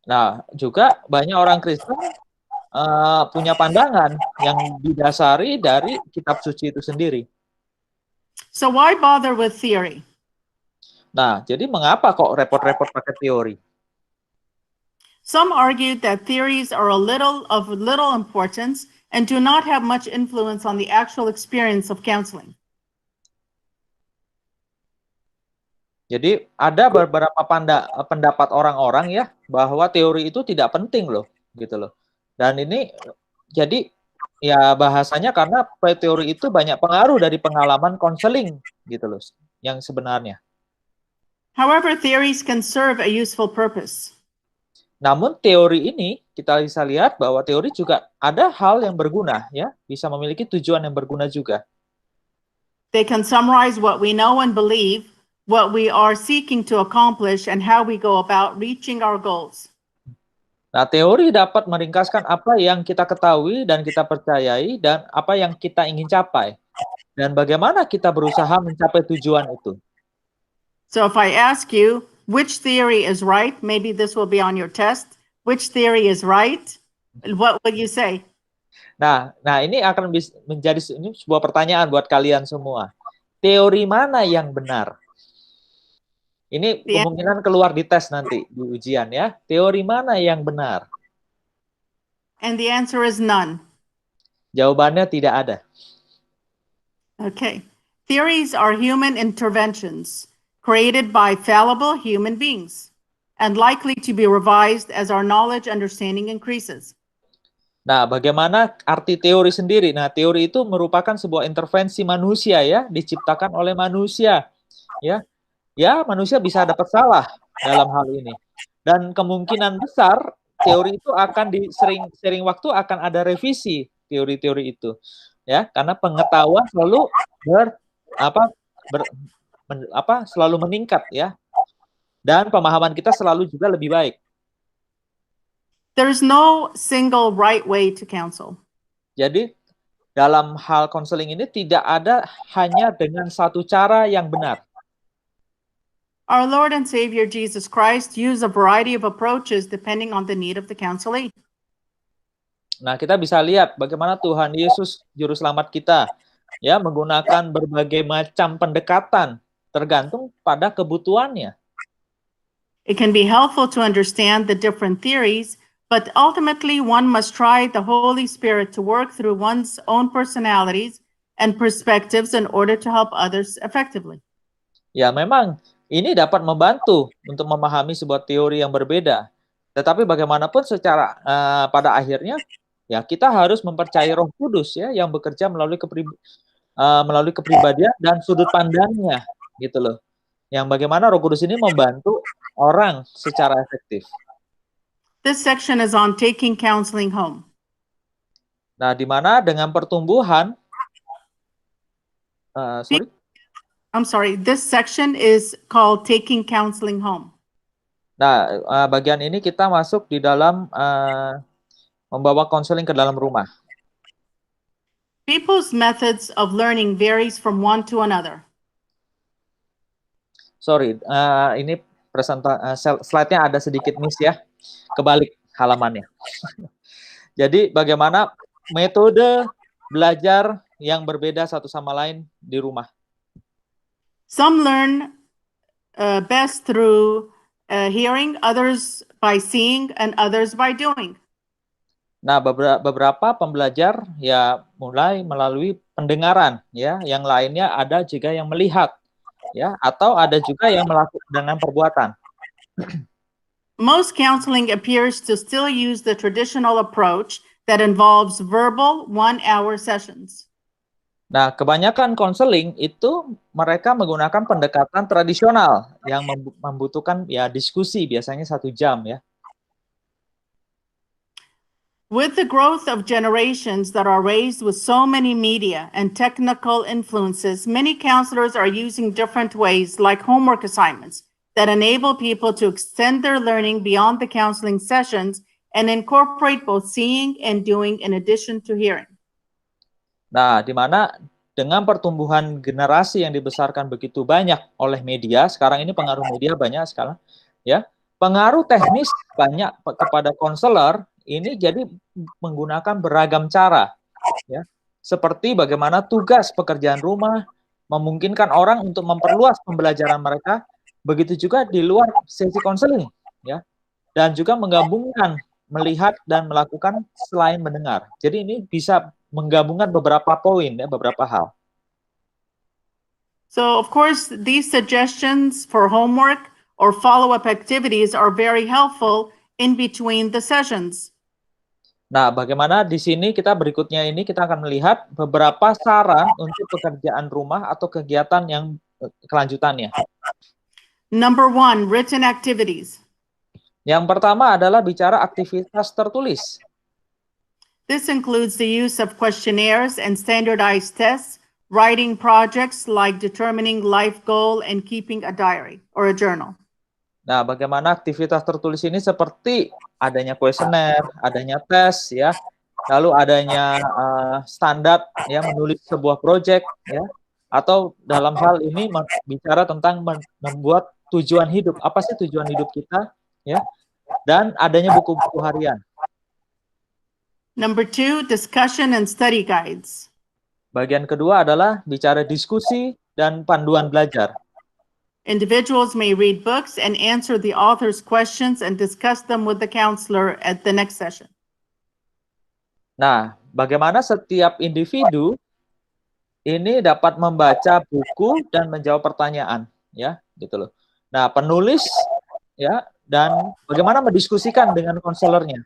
Nah, juga banyak orang Kristen punya pandangan yang didasari dari kitab suci itu sendiri. So why bother with theory? Nah, jadi mengapa kok repot-repot pakai teori? Some argued that theories are of little importance and do not have much influence on the actual experience of counseling. Jadi ada beberapa pendapat orang-orang ya bahwa teori itu tidak penting loh, gitu loh. Dan ini jadi ya bahasanya karena teori itu banyak pengaruh dari pengalaman konseling gitu loh, yang sebenarnya. However, theories can serve a useful purpose. Namun teori ini kita bisa lihat bahwa teori juga ada hal yang berguna ya, bisa memiliki tujuan yang berguna juga. They can summarize what we know and believe, what we are seeking to accomplish, and how we go about reaching our goals. Nah, teori dapat meringkaskan apa yang kita ketahui dan kita percayai dan apa yang kita ingin capai. Dan bagaimana kita berusaha mencapai tujuan itu. So if I ask you, which theory is right? Maybe this will be on your test. Which theory is right? What would you say? Nah, ini akan menjadi ini sebuah pertanyaan buat kalian semua. Teori mana yang benar? Ini kemungkinan keluar di tes nanti, di ujian ya. Teori mana yang benar? And the answer is none. Jawabannya tidak ada. Okay. Theories are human interventions created by fallible human beings and likely to be revised as our knowledge understanding increases. Nah, bagaimana arti teori sendiri? Nah, teori itu merupakan sebuah intervensi manusia ya, diciptakan oleh manusia. Ya, manusia bisa dapat salah dalam hal ini. Dan kemungkinan besar teori itu akan sering waktu akan ada revisi teori-teori itu. Ya, karena pengetahuan selalu selalu meningkat ya. Dan pemahaman kita selalu juga lebih baik. There's no single right way to counsel. Jadi dalam hal konseling ini tidak ada hanya dengan satu cara yang benar. Our Lord and Savior Jesus Christ used a variety of approaches depending on the need of the counselee. Nah, kita bisa lihat bagaimana Tuhan Yesus juru selamat kita ya menggunakan berbagai macam pendekatan tergantung pada kebutuhannya. It can be helpful to understand the different theories, but ultimately one must try the Holy Spirit to work through one's own personalities and perspectives in order to help others effectively. Ya, memang ini dapat membantu untuk memahami sebuah teori yang berbeda. Tetapi bagaimanapun secara pada akhirnya ya kita harus mempercayai Roh Kudus ya yang bekerja melalui kepribadian dan sudut pandangnya gitu loh. Yang bagaimana Roh Kudus ini membantu orang secara efektif. This section is on taking counseling home. Nah, di mana dengan pertumbuhan this section is called taking counseling home. Nah, bagian ini kita masuk di dalam membawa konseling ke dalam rumah. People's methods of learning varies from one to another. Ini slide-nya ada sedikit miss ya. Kebalik halamannya. Jadi bagaimana metode belajar yang berbeda satu sama lain di rumah. Some learn best through hearing, others by seeing, and others by doing. Nah, beberapa pembelajar ya mulai melalui pendengaran ya, yang lainnya ada juga yang melihat ya, atau ada juga yang melakukan dengan perbuatan. Most counseling appears to still use the traditional approach that involves verbal 1-hour sessions. Nah, kebanyakan konseling itu mereka menggunakan pendekatan tradisional yang membutuhkan ya diskusi biasanya 1 jam ya. With the growth of generations that are raised with so many media and technical influences, many counselors are using different ways like homework assignments that enable people to extend their learning beyond the counseling sessions and incorporate both seeing and doing in addition to hearing. Nah, di mana dengan pertumbuhan generasi yang dibesarkan begitu banyak oleh media, sekarang ini pengaruh media banyak sekarang, ya. Pengaruh teknis banyak kepada konselor ini jadi menggunakan beragam cara, ya. Seperti bagaimana tugas pekerjaan rumah memungkinkan orang untuk memperluas pembelajaran mereka, begitu juga di luar sesi konseling, ya. Dan juga menggabungkan melihat dan melakukan selain mendengar. Jadi ini bisa menggabungkan beberapa poin, ya, beberapa hal. So, of course, these suggestions for homework or follow-up activities are very helpful in between the sessions. Nah, bagaimana di sini kita berikutnya ini kita akan melihat beberapa saran untuk pekerjaan rumah atau kegiatan yang kelanjutannya. Number 1, written activities. Yang pertama adalah bicara aktivitas tertulis. This includes the use of questionnaires and standardized tests, writing projects like determining life goal and keeping a diary or a journal. Nah, bagaimana aktivitas tertulis ini seperti adanya kuesioner, adanya tes, ya, lalu adanya standar, ya, menulis sebuah proyek, ya, atau dalam hal ini bicara tentang membuat tujuan hidup. Apa sih tujuan hidup kita, ya? Dan adanya buku-buku harian. Number 2, discussion and study guides. Bagian kedua adalah bicara diskusi dan panduan belajar. Individuals may read books and answer the author's questions and discuss them with the counselor at the next session. Nah, bagaimana setiap individu ini dapat membaca buku dan menjawab pertanyaan, ya, gitu loh. Nah, penulis, ya, dan bagaimana mendiskusikan dengan konselornya.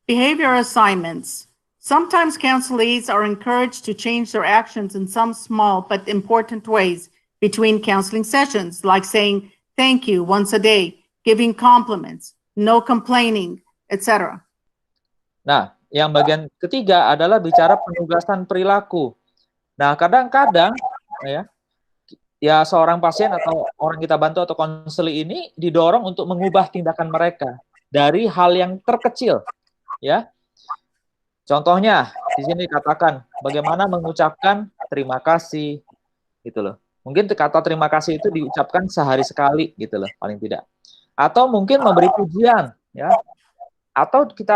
Behavior assignments. Sometimes counselees are encouraged to change their actions in some small but important ways between counseling sessions, like saying thank you once a day, giving compliments, no complaining, etc. Nah, yang bagian ketiga adalah bicara penugasan perilaku. Nah, kadang-kadang, ya seorang pasien atau orang kita bantu atau konseling ini didorong untuk mengubah tindakan mereka dari hal yang terkecil, ya. Contohnya di sini katakan bagaimana mengucapkan terima kasih, gitu loh. Mungkin kata terima kasih itu diucapkan sehari sekali, gitu loh, paling tidak. Atau mungkin memberi pujian, ya. Atau kita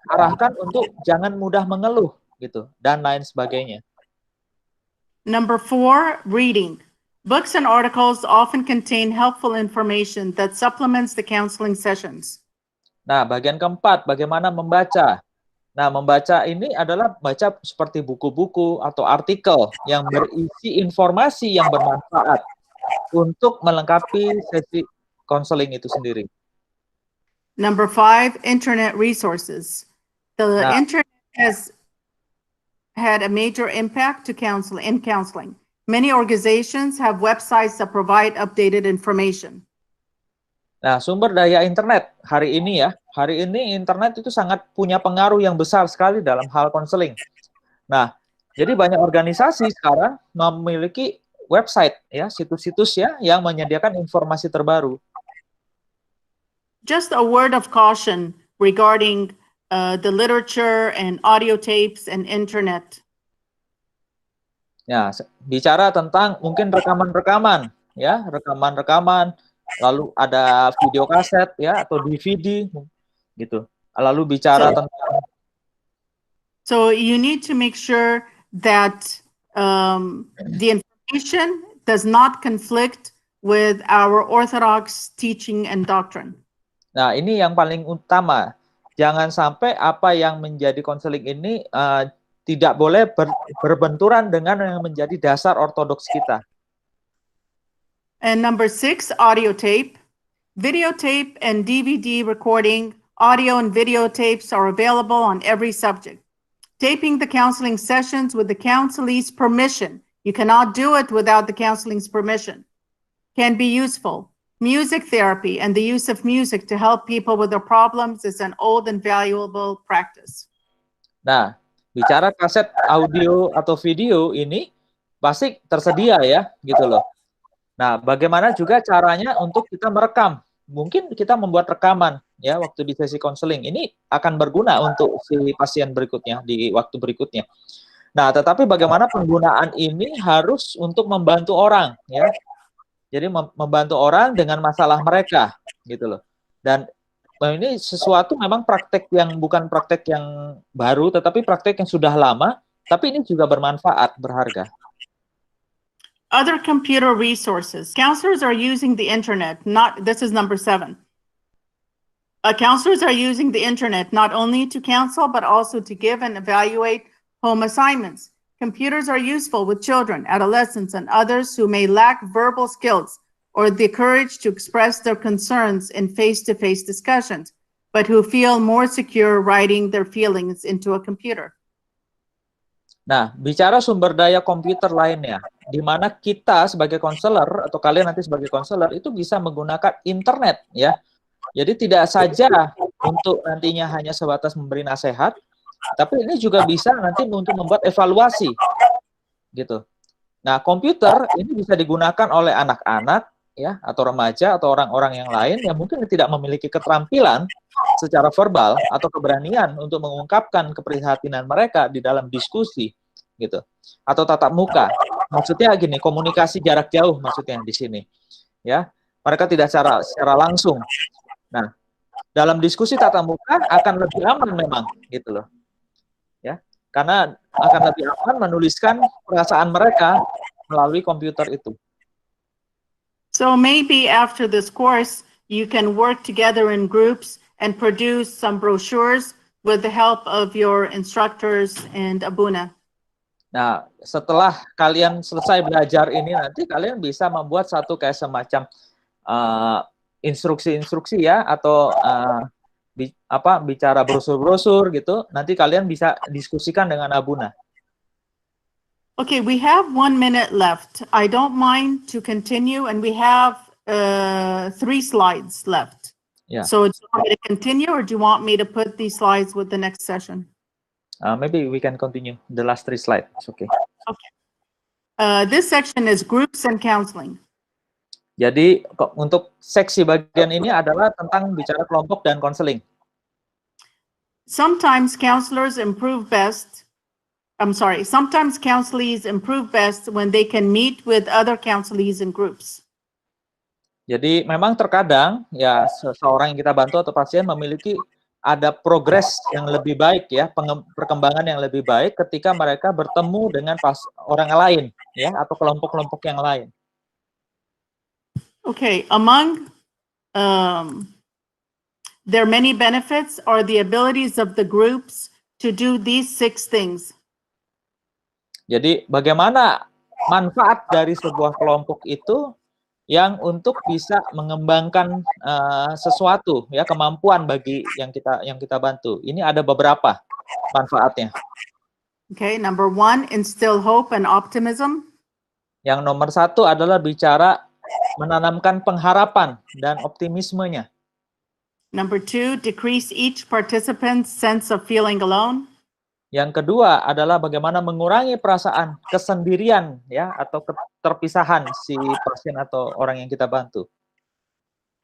arahkan untuk jangan mudah mengeluh, gitu, dan lain sebagainya. Number 4, reading. Books and articles often contain helpful information that supplements the counseling sessions. Nah, bagian keempat, bagaimana membaca. Nah, membaca ini adalah baca seperti buku-buku atau artikel yang berisi informasi yang bermanfaat untuk melengkapi sesi konseling itu sendiri. Number 5, internet resources. The internet has had a major impact to counseling. Many organizations have websites that provide updated information. Nah, sumber daya internet hari ini internet itu sangat punya pengaruh yang besar sekali dalam hal konseling. Nah, jadi banyak organisasi sekarang memiliki website, ya, situs-situs, ya, yang menyediakan informasi terbaru. Just a word of caution regarding the literature and audio tapes and internet. Ya, bicara tentang mungkin rekaman-rekaman, ya, rekaman-rekaman, lalu ada video kaset, ya, atau DVD, gitu. Lalu bicara tentang. So you need to make sure that the information does not conflict with our orthodox teaching and doctrine. Nah, ini yang paling utama. Jangan sampai apa yang menjadi konseling ini tidak boleh berbenturan dengan yang menjadi dasar ortodoks kita. And number 6, audio tape. Videotape and DVD recording, audio and videotapes are available on every subject. Taping the counseling sessions with the counselee's permission. You cannot do it without the counseling's permission. Can be useful. Music therapy and the use of music to help people with their problems is an old and valuable practice. Nah, bicara kaset audio atau video ini pasti tersedia, ya, gitu loh. Nah, bagaimana juga caranya untuk kita merekam? Mungkin kita membuat rekaman, ya, waktu di sesi konseling. Ini akan berguna untuk si pasien berikutnya, di waktu berikutnya. Nah, tetapi bagaimana penggunaan ini harus untuk membantu orang, ya. Jadi membantu orang dengan masalah mereka, gitu loh. Dan ini sesuatu memang praktek yang bukan praktek yang baru, tetapi praktek yang sudah lama, tapi ini juga bermanfaat, berharga. Other computer resources. Counselors are using the internet, this is number 7. Counselors are using the internet not only to counsel, but also to give and evaluate home assignments. Computers are useful with children, adolescents, and others who may lack verbal skills or the courage to express their concerns in face-to-face discussions, but who feel more secure writing their feelings into a computer. Nah, bicara sumber daya komputer lainnya, di mana kita sebagai konselor atau kalian nanti sebagai konselor itu bisa menggunakan internet, ya. Jadi tidak saja untuk nantinya hanya sebatas memberi nasihat, tapi ini juga bisa nanti untuk membuat evaluasi, gitu. Nah, komputer ini bisa digunakan oleh anak-anak, ya, atau remaja atau orang-orang yang lain yang mungkin tidak memiliki keterampilan secara verbal atau keberanian untuk mengungkapkan keprihatinan mereka di dalam diskusi, gitu, atau tatap muka. Maksudnya gini, komunikasi jarak jauh maksudnya di sini, ya. Mereka tidak secara langsung. Nah, dalam diskusi tatap muka akan lebih aman memang, gitu loh, ya, karena akan lebih aman menuliskan perasaan mereka melalui komputer itu. So maybe after this course, you can work together in groups and produce some brochures with the help of your instructors and Abuna. Nah, setelah kalian selesai belajar ini, nanti kalian bisa membuat satu kayak semacam instruksi-instruksi, ya, atau bicara brosur-brosur gitu. Nanti kalian bisa diskusikan dengan Abuna. Okay, we have 1 minute left. I don't mind to continue, and we have 3 slides left. Yeah. So do you want me to continue, or do you want me to put these slides with the next session? Maybe we can continue the last 3 slides. Okay. Okay. This section is groups and counseling. Jadi untuk seksi bagian ini adalah tentang bicara kelompok dan konseling. Sometimes counselors improve best. Sometimes counselees improve best when they can meet with other counselees in groups. Jadi memang terkadang ya seseorang yang kita bantu atau pasien memiliki ada progres yang lebih baik, ya, perkembangan yang lebih baik ketika mereka bertemu dengan orang lain, ya, atau kelompok-kelompok yang lain. Okay, among their many benefits are the abilities of the groups to do these 6 things. Jadi bagaimana manfaat dari sebuah kelompok itu yang untuk bisa mengembangkan sesuatu, ya, kemampuan bagi yang kita bantu. Ini ada beberapa manfaatnya. Okay, number 1, instill hope and optimism. Yang nomor 1 adalah bicara menanamkan pengharapan dan optimismenya. Number 2, decrease each participant's sense of feeling alone. Yang kedua adalah bagaimana mengurangi perasaan kesendirian, ya, atau keterpisahan si pasien atau orang yang kita bantu.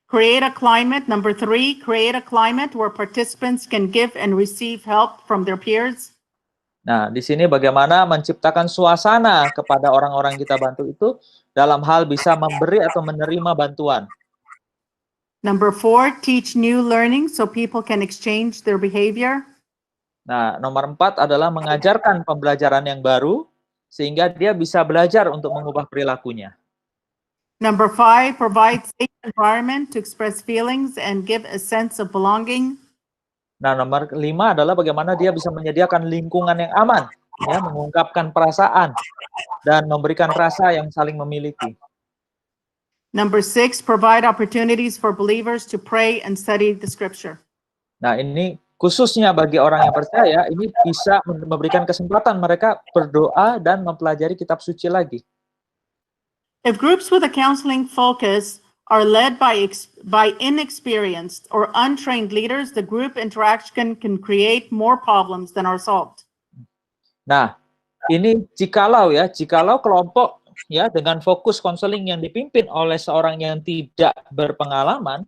Create a climate, number 3, create a climate where participants can give and receive help from their peers. Nah, di sini bagaimana menciptakan suasana kepada orang-orang kita bantu itu dalam hal bisa memberi atau menerima bantuan. Number 4, teach new learning so people can exchange their behavior. Nah, nomor 4 adalah mengajarkan pembelajaran yang baru sehingga dia bisa belajar untuk mengubah perilakunya. Number 5, provide safe environment to express feelings and give a sense of belonging. Nah, nomor 5 adalah bagaimana dia bisa menyediakan lingkungan yang aman, ya, mengungkapkan perasaan dan memberikan rasa yang saling memiliki. Number 6, provide opportunities for believers to pray and study the scripture. Nah, ini khususnya bagi orang yang percaya, ini bisa memberikan kesempatan mereka berdoa dan mempelajari kitab suci lagi. If groups with a counseling focus are led by inexperienced or untrained leaders, the group interaction can create more problems than are solved. Nah, ini jikalau kelompok, ya, dengan fokus konseling yang dipimpin oleh seorang yang tidak berpengalaman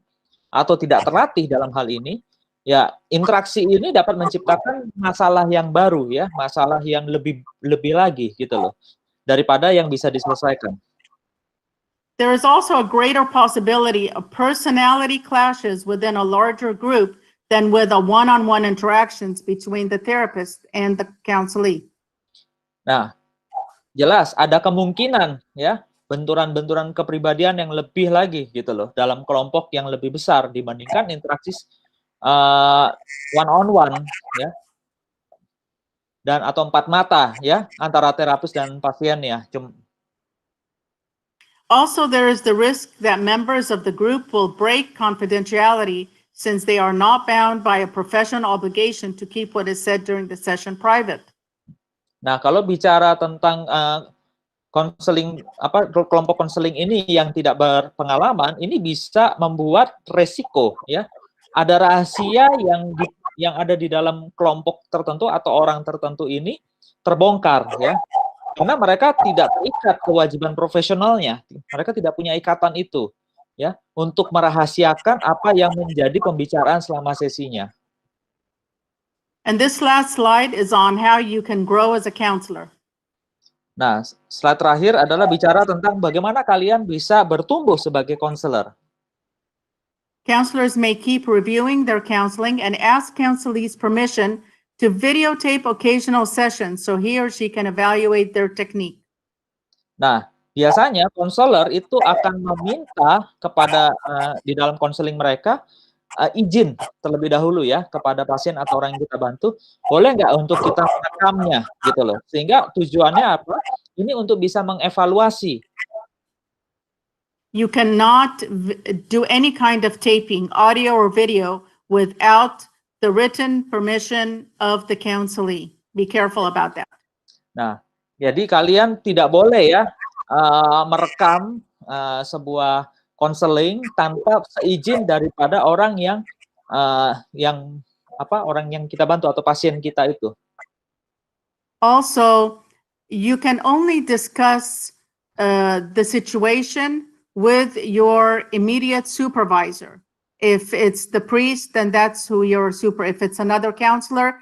atau tidak terlatih dalam hal ini, ya interaksi ini dapat menciptakan masalah yang baru ya, masalah yang lebih lagi gitu loh, daripada yang bisa diselesaikan. There is also a greater possibility of personality clashes within a larger group than with a one-on-one interactions between the therapist and the counselee. Nah, jelas ada kemungkinan ya benturan-benturan kepribadian yang lebih lagi gitu loh dalam kelompok yang lebih besar dibandingkan interaksi one on one ya dan atau empat mata ya antara terapis dan pasien ya. Also, there is the risk that members of the group will break confidentiality since they are not bound by a professional obligation to keep what is said during the session private. Nah, kalau bicara tentang konseling kelompok konseling ini yang tidak berpengalaman, ini bisa membuat resiko ya. Ada rahasia yang ada di dalam kelompok tertentu atau orang tertentu ini terbongkar ya. Karena mereka tidak terikat kewajiban profesionalnya. Mereka tidak punya ikatan itu ya untuk merahasiakan apa yang menjadi pembicaraan selama sesinya. And this last slide is on how you can grow as a counselor. Nah, slide terakhir adalah bicara tentang bagaimana kalian bisa bertumbuh sebagai konselor. Counselors may keep reviewing their counseling and ask counselees permission to videotape occasional sessions so he or she can evaluate their technique. Nah, biasanya konselor itu akan meminta kepada di dalam konseling mereka izin terlebih dahulu ya kepada pasien atau orang yang kita bantu, boleh nggak untuk kita merekamnya gitu loh. Sehingga tujuannya apa? Ini untuk bisa mengevaluasi. You cannot do any kind of taping, audio or video, without the written permission of the counselee. Be careful about that. Nah, jadi kalian tidak boleh ya merekam sebuah konseling tanpa seizin daripada orang yang orang yang kita bantu atau pasien kita itu. Also, you can only discuss the situation with your immediate supervisor. If it's the priest, then that's who your if it's another counselor,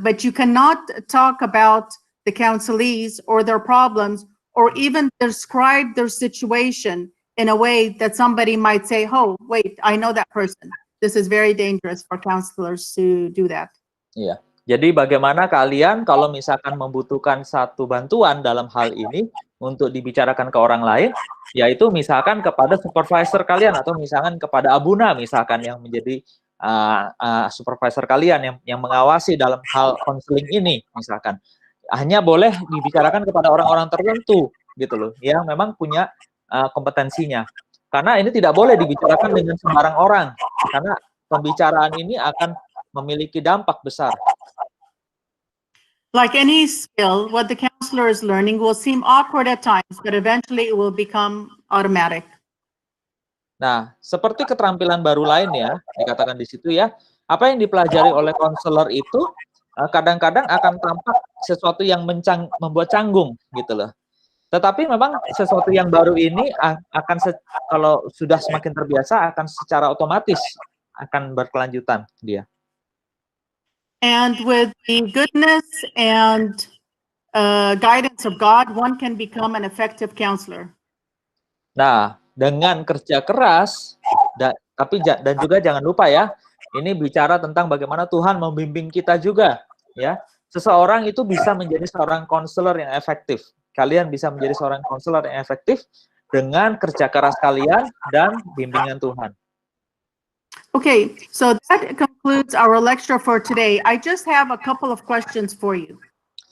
but you cannot talk about the counselees or their problems or even describe their situation in a way that somebody might say, oh, wait, I know that person. This is very dangerous for counselors to do that. Iya. Jadi bagaimana kalian kalau misalkan membutuhkan satu bantuan dalam hal ini untuk dibicarakan ke orang lain, yaitu misalkan kepada supervisor kalian atau misalkan kepada Abuna misalkan yang menjadi supervisor kalian yang mengawasi dalam hal konseling ini misalkan. Hanya boleh dibicarakan kepada orang-orang tertentu gitu loh, yang memang punya kompetensinya. Karena ini tidak boleh dibicarakan dengan sembarang orang, karena pembicaraan ini akan memiliki dampak besar. Like any skill, what the counselor is learning will seem awkward at times, but eventually it will become automatic. Nah, seperti keterampilan baru lainnya, dikatakan di situ ya, apa yang dipelajari oleh konselor itu kadang-kadang akan tampak sesuatu yang membuat canggung gitu loh. Tetapi memang sesuatu yang baru ini akan kalau sudah semakin terbiasa akan secara otomatis akan berkelanjutan dia. And with the goodness and guidance of God, one can become an effective counselor. Nah, dengan kerja keras, dan juga jangan lupa ya, ini bicara tentang bagaimana Tuhan membimbing kita juga, ya. Seseorang itu bisa menjadi seorang konselor yang efektif. Kalian bisa menjadi seorang konselor yang efektif dengan kerja keras kalian dan bimbingan Tuhan. Okay, so that concludes our lecture for today. I just have a couple of questions for you.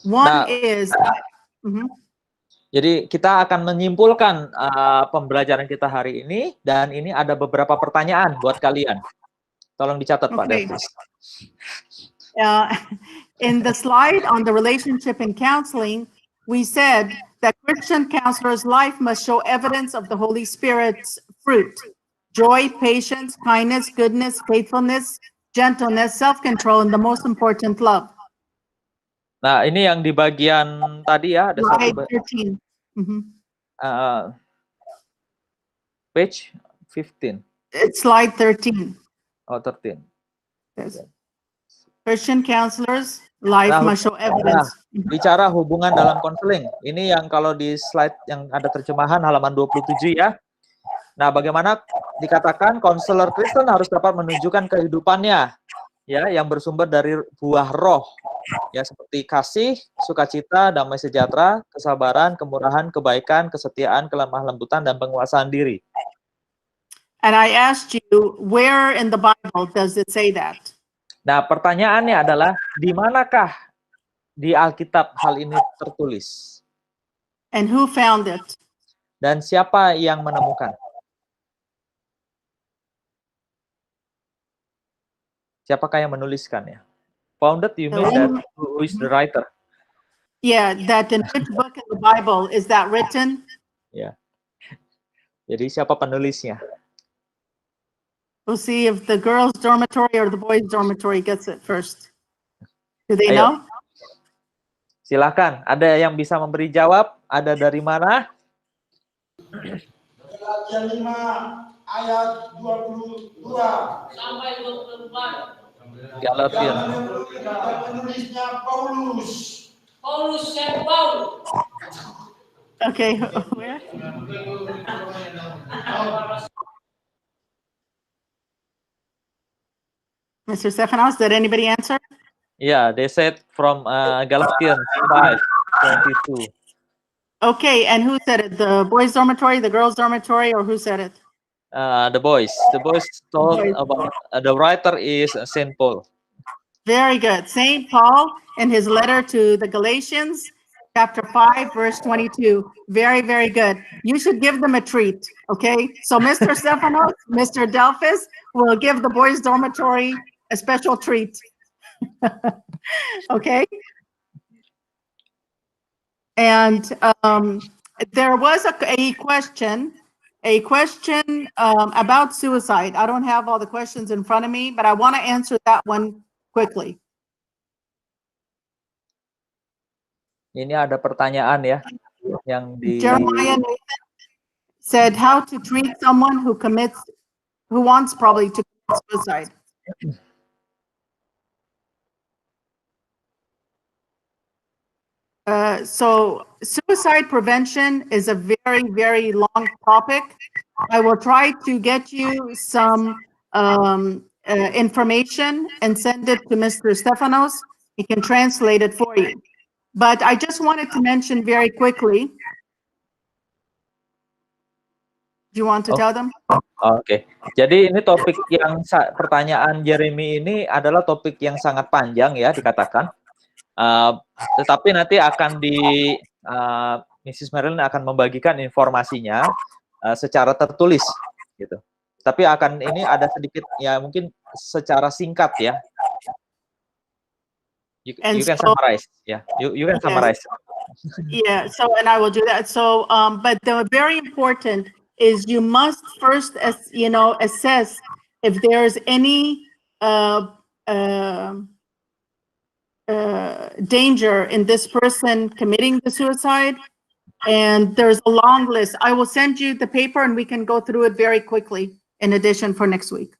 One is... Jadi kita akan menyimpulkan pembelajaran kita hari ini, dan ini ada beberapa pertanyaan buat kalian. Tolong dicatat, Pak Davis. In the slide on the relationship in counseling, we said that Christian counselor's life must show evidence of the Holy Spirit's fruit: joy, patience, kindness, goodness, faithfulness, gentleness, self-control, and the most important, love. Nah, ini yang di bagian tadi ya, ada slide satu 13. Page 15. It's slide 13. Oh, 13. Yes. Christian counselors, life Nah, must show evidence. Bicara hubungan dalam konseling. Ini yang kalau di slide yang ada terjemahan halaman 27 ya. Nah, bagaimana dikatakan konselor Kristen harus dapat menunjukkan kehidupannya ya yang bersumber dari buah roh. Ya, seperti kasih, sukacita, damai sejahtera, kesabaran, kemurahan, kebaikan, kesetiaan, kelemah lembutan, dan penguasaan diri. And I asked you, where in the Bible does it say that? Nah, pertanyaannya adalah, di manakah di Alkitab hal ini tertulis? And who found it? Dan siapa yang menemukan? Siapakah yang menuliskannya? Founded, you mean that who is the writer? Yeah, that in which book in the Bible is that written? Ya. Jadi siapa penulisnya? We'll see if the girls' dormitory or the boys' dormitory gets it first. Do they Ayo. know? Silakan, ada yang bisa memberi jawab? Ada dari mana? Galatia 5 ayat 22 sampai 24. Galatian. Penulisnya Paulus. Paulus Saint Paul. Okay, where? Mr. Stephanos, did anybody answer? Yeah, they said from Galatians 5:22. Okay, and who said it? The boys' dormitory, the girls' dormitory, or who said it? The boys told about the writer is Saint Paul. Very good. St. Paul in his letter to the Galatians, chapter 5, verse 22. Very, very good. You should give them a treat, okay? So Mr. Stephanos, Mr. Delphus will give the boys' dormitory a special treat. Okay? And there was a question about suicide. I don't have all the questions in front of me, but I want to answer that one quickly. Ini ada pertanyaan ya yang di Jeremiah Nathan said how to treat someone who wants probably to commit suicide. So suicide prevention is a very, very long topic. I will try to get you some information and send it to Mr. Stephanos. He can translate it for you. But I just wanted to mention very quickly. Do you want to tell them? Oke. Jadi ini topik yang pertanyaan Jeremy ini adalah topik yang sangat panjang ya dikatakan. Tetapi nanti akan Mrs. Marilyn akan membagikan informasinya secara tertulis gitu. Tapi ini ada sedikit ya mungkin secara singkat ya. You can summarize, yeah. You can summarize. Yeah. So, and I will do that. So, but the very important is you must first, assess if there's any danger in this person committing the suicide, and there's a long list. I will send you the paper, and we can go through it very quickly. In addition, for next week.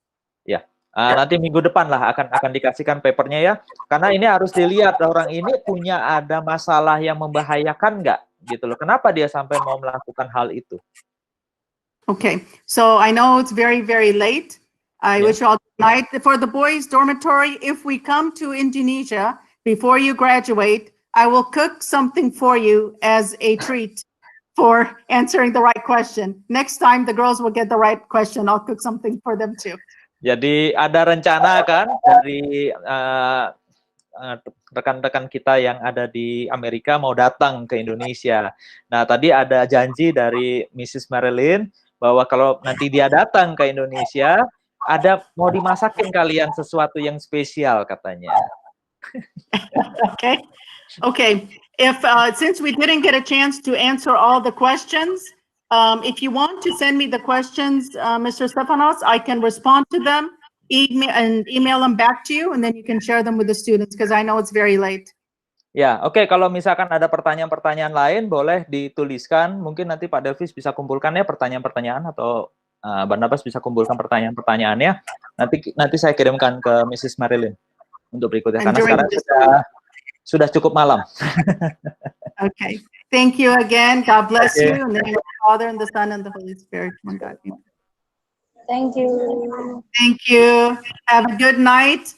Ya. Nanti minggu depan lah akan dikasihkan papernya ya, karena ini harus dilihat orang ini punya ada masalah yang membahayakan nggak gitu loh. Kenapa dia sampai mau melakukan hal itu? Okay, so I know it's very, very late. I wish you all good night. For the boys' dormitory, if we come to Indonesia before you graduate, I will cook something for you as a treat for answering the right question. Next time the girls will get the right question, I'll cook something for them too. Jadi ada rencana kan dari rekan-rekan kita yang ada di Amerika mau datang ke Indonesia. Nah, tadi ada janji dari Mrs. Marilyn bahwa kalau nanti dia datang ke Indonesia, mau dimasakin kalian sesuatu yang spesial katanya. Okay. If since we didn't get a chance to answer all the questions, if you want to send me the questions, Mr. Stephanos, I can respond to them, email them back to you, and then you can share them with the students because I know it's very late. Ya, oke. Kalau misalkan ada pertanyaan-pertanyaan lain, boleh dituliskan. Mungkin nanti Pak Delphus bisa kumpulkan ya pertanyaan-pertanyaan atau Barnabas bisa kumpulkan pertanyaan-pertanyaannya. Nanti saya kirimkan ke Mrs. Marilyn untuk berikutnya. And Karena during sekarang this- sudah cukup malam. Okay. Thank you again. God bless Okay. you. In the name of the Father and the Son and the Holy Spirit. One God. Amen. Thank you. Thank you. Have a good night.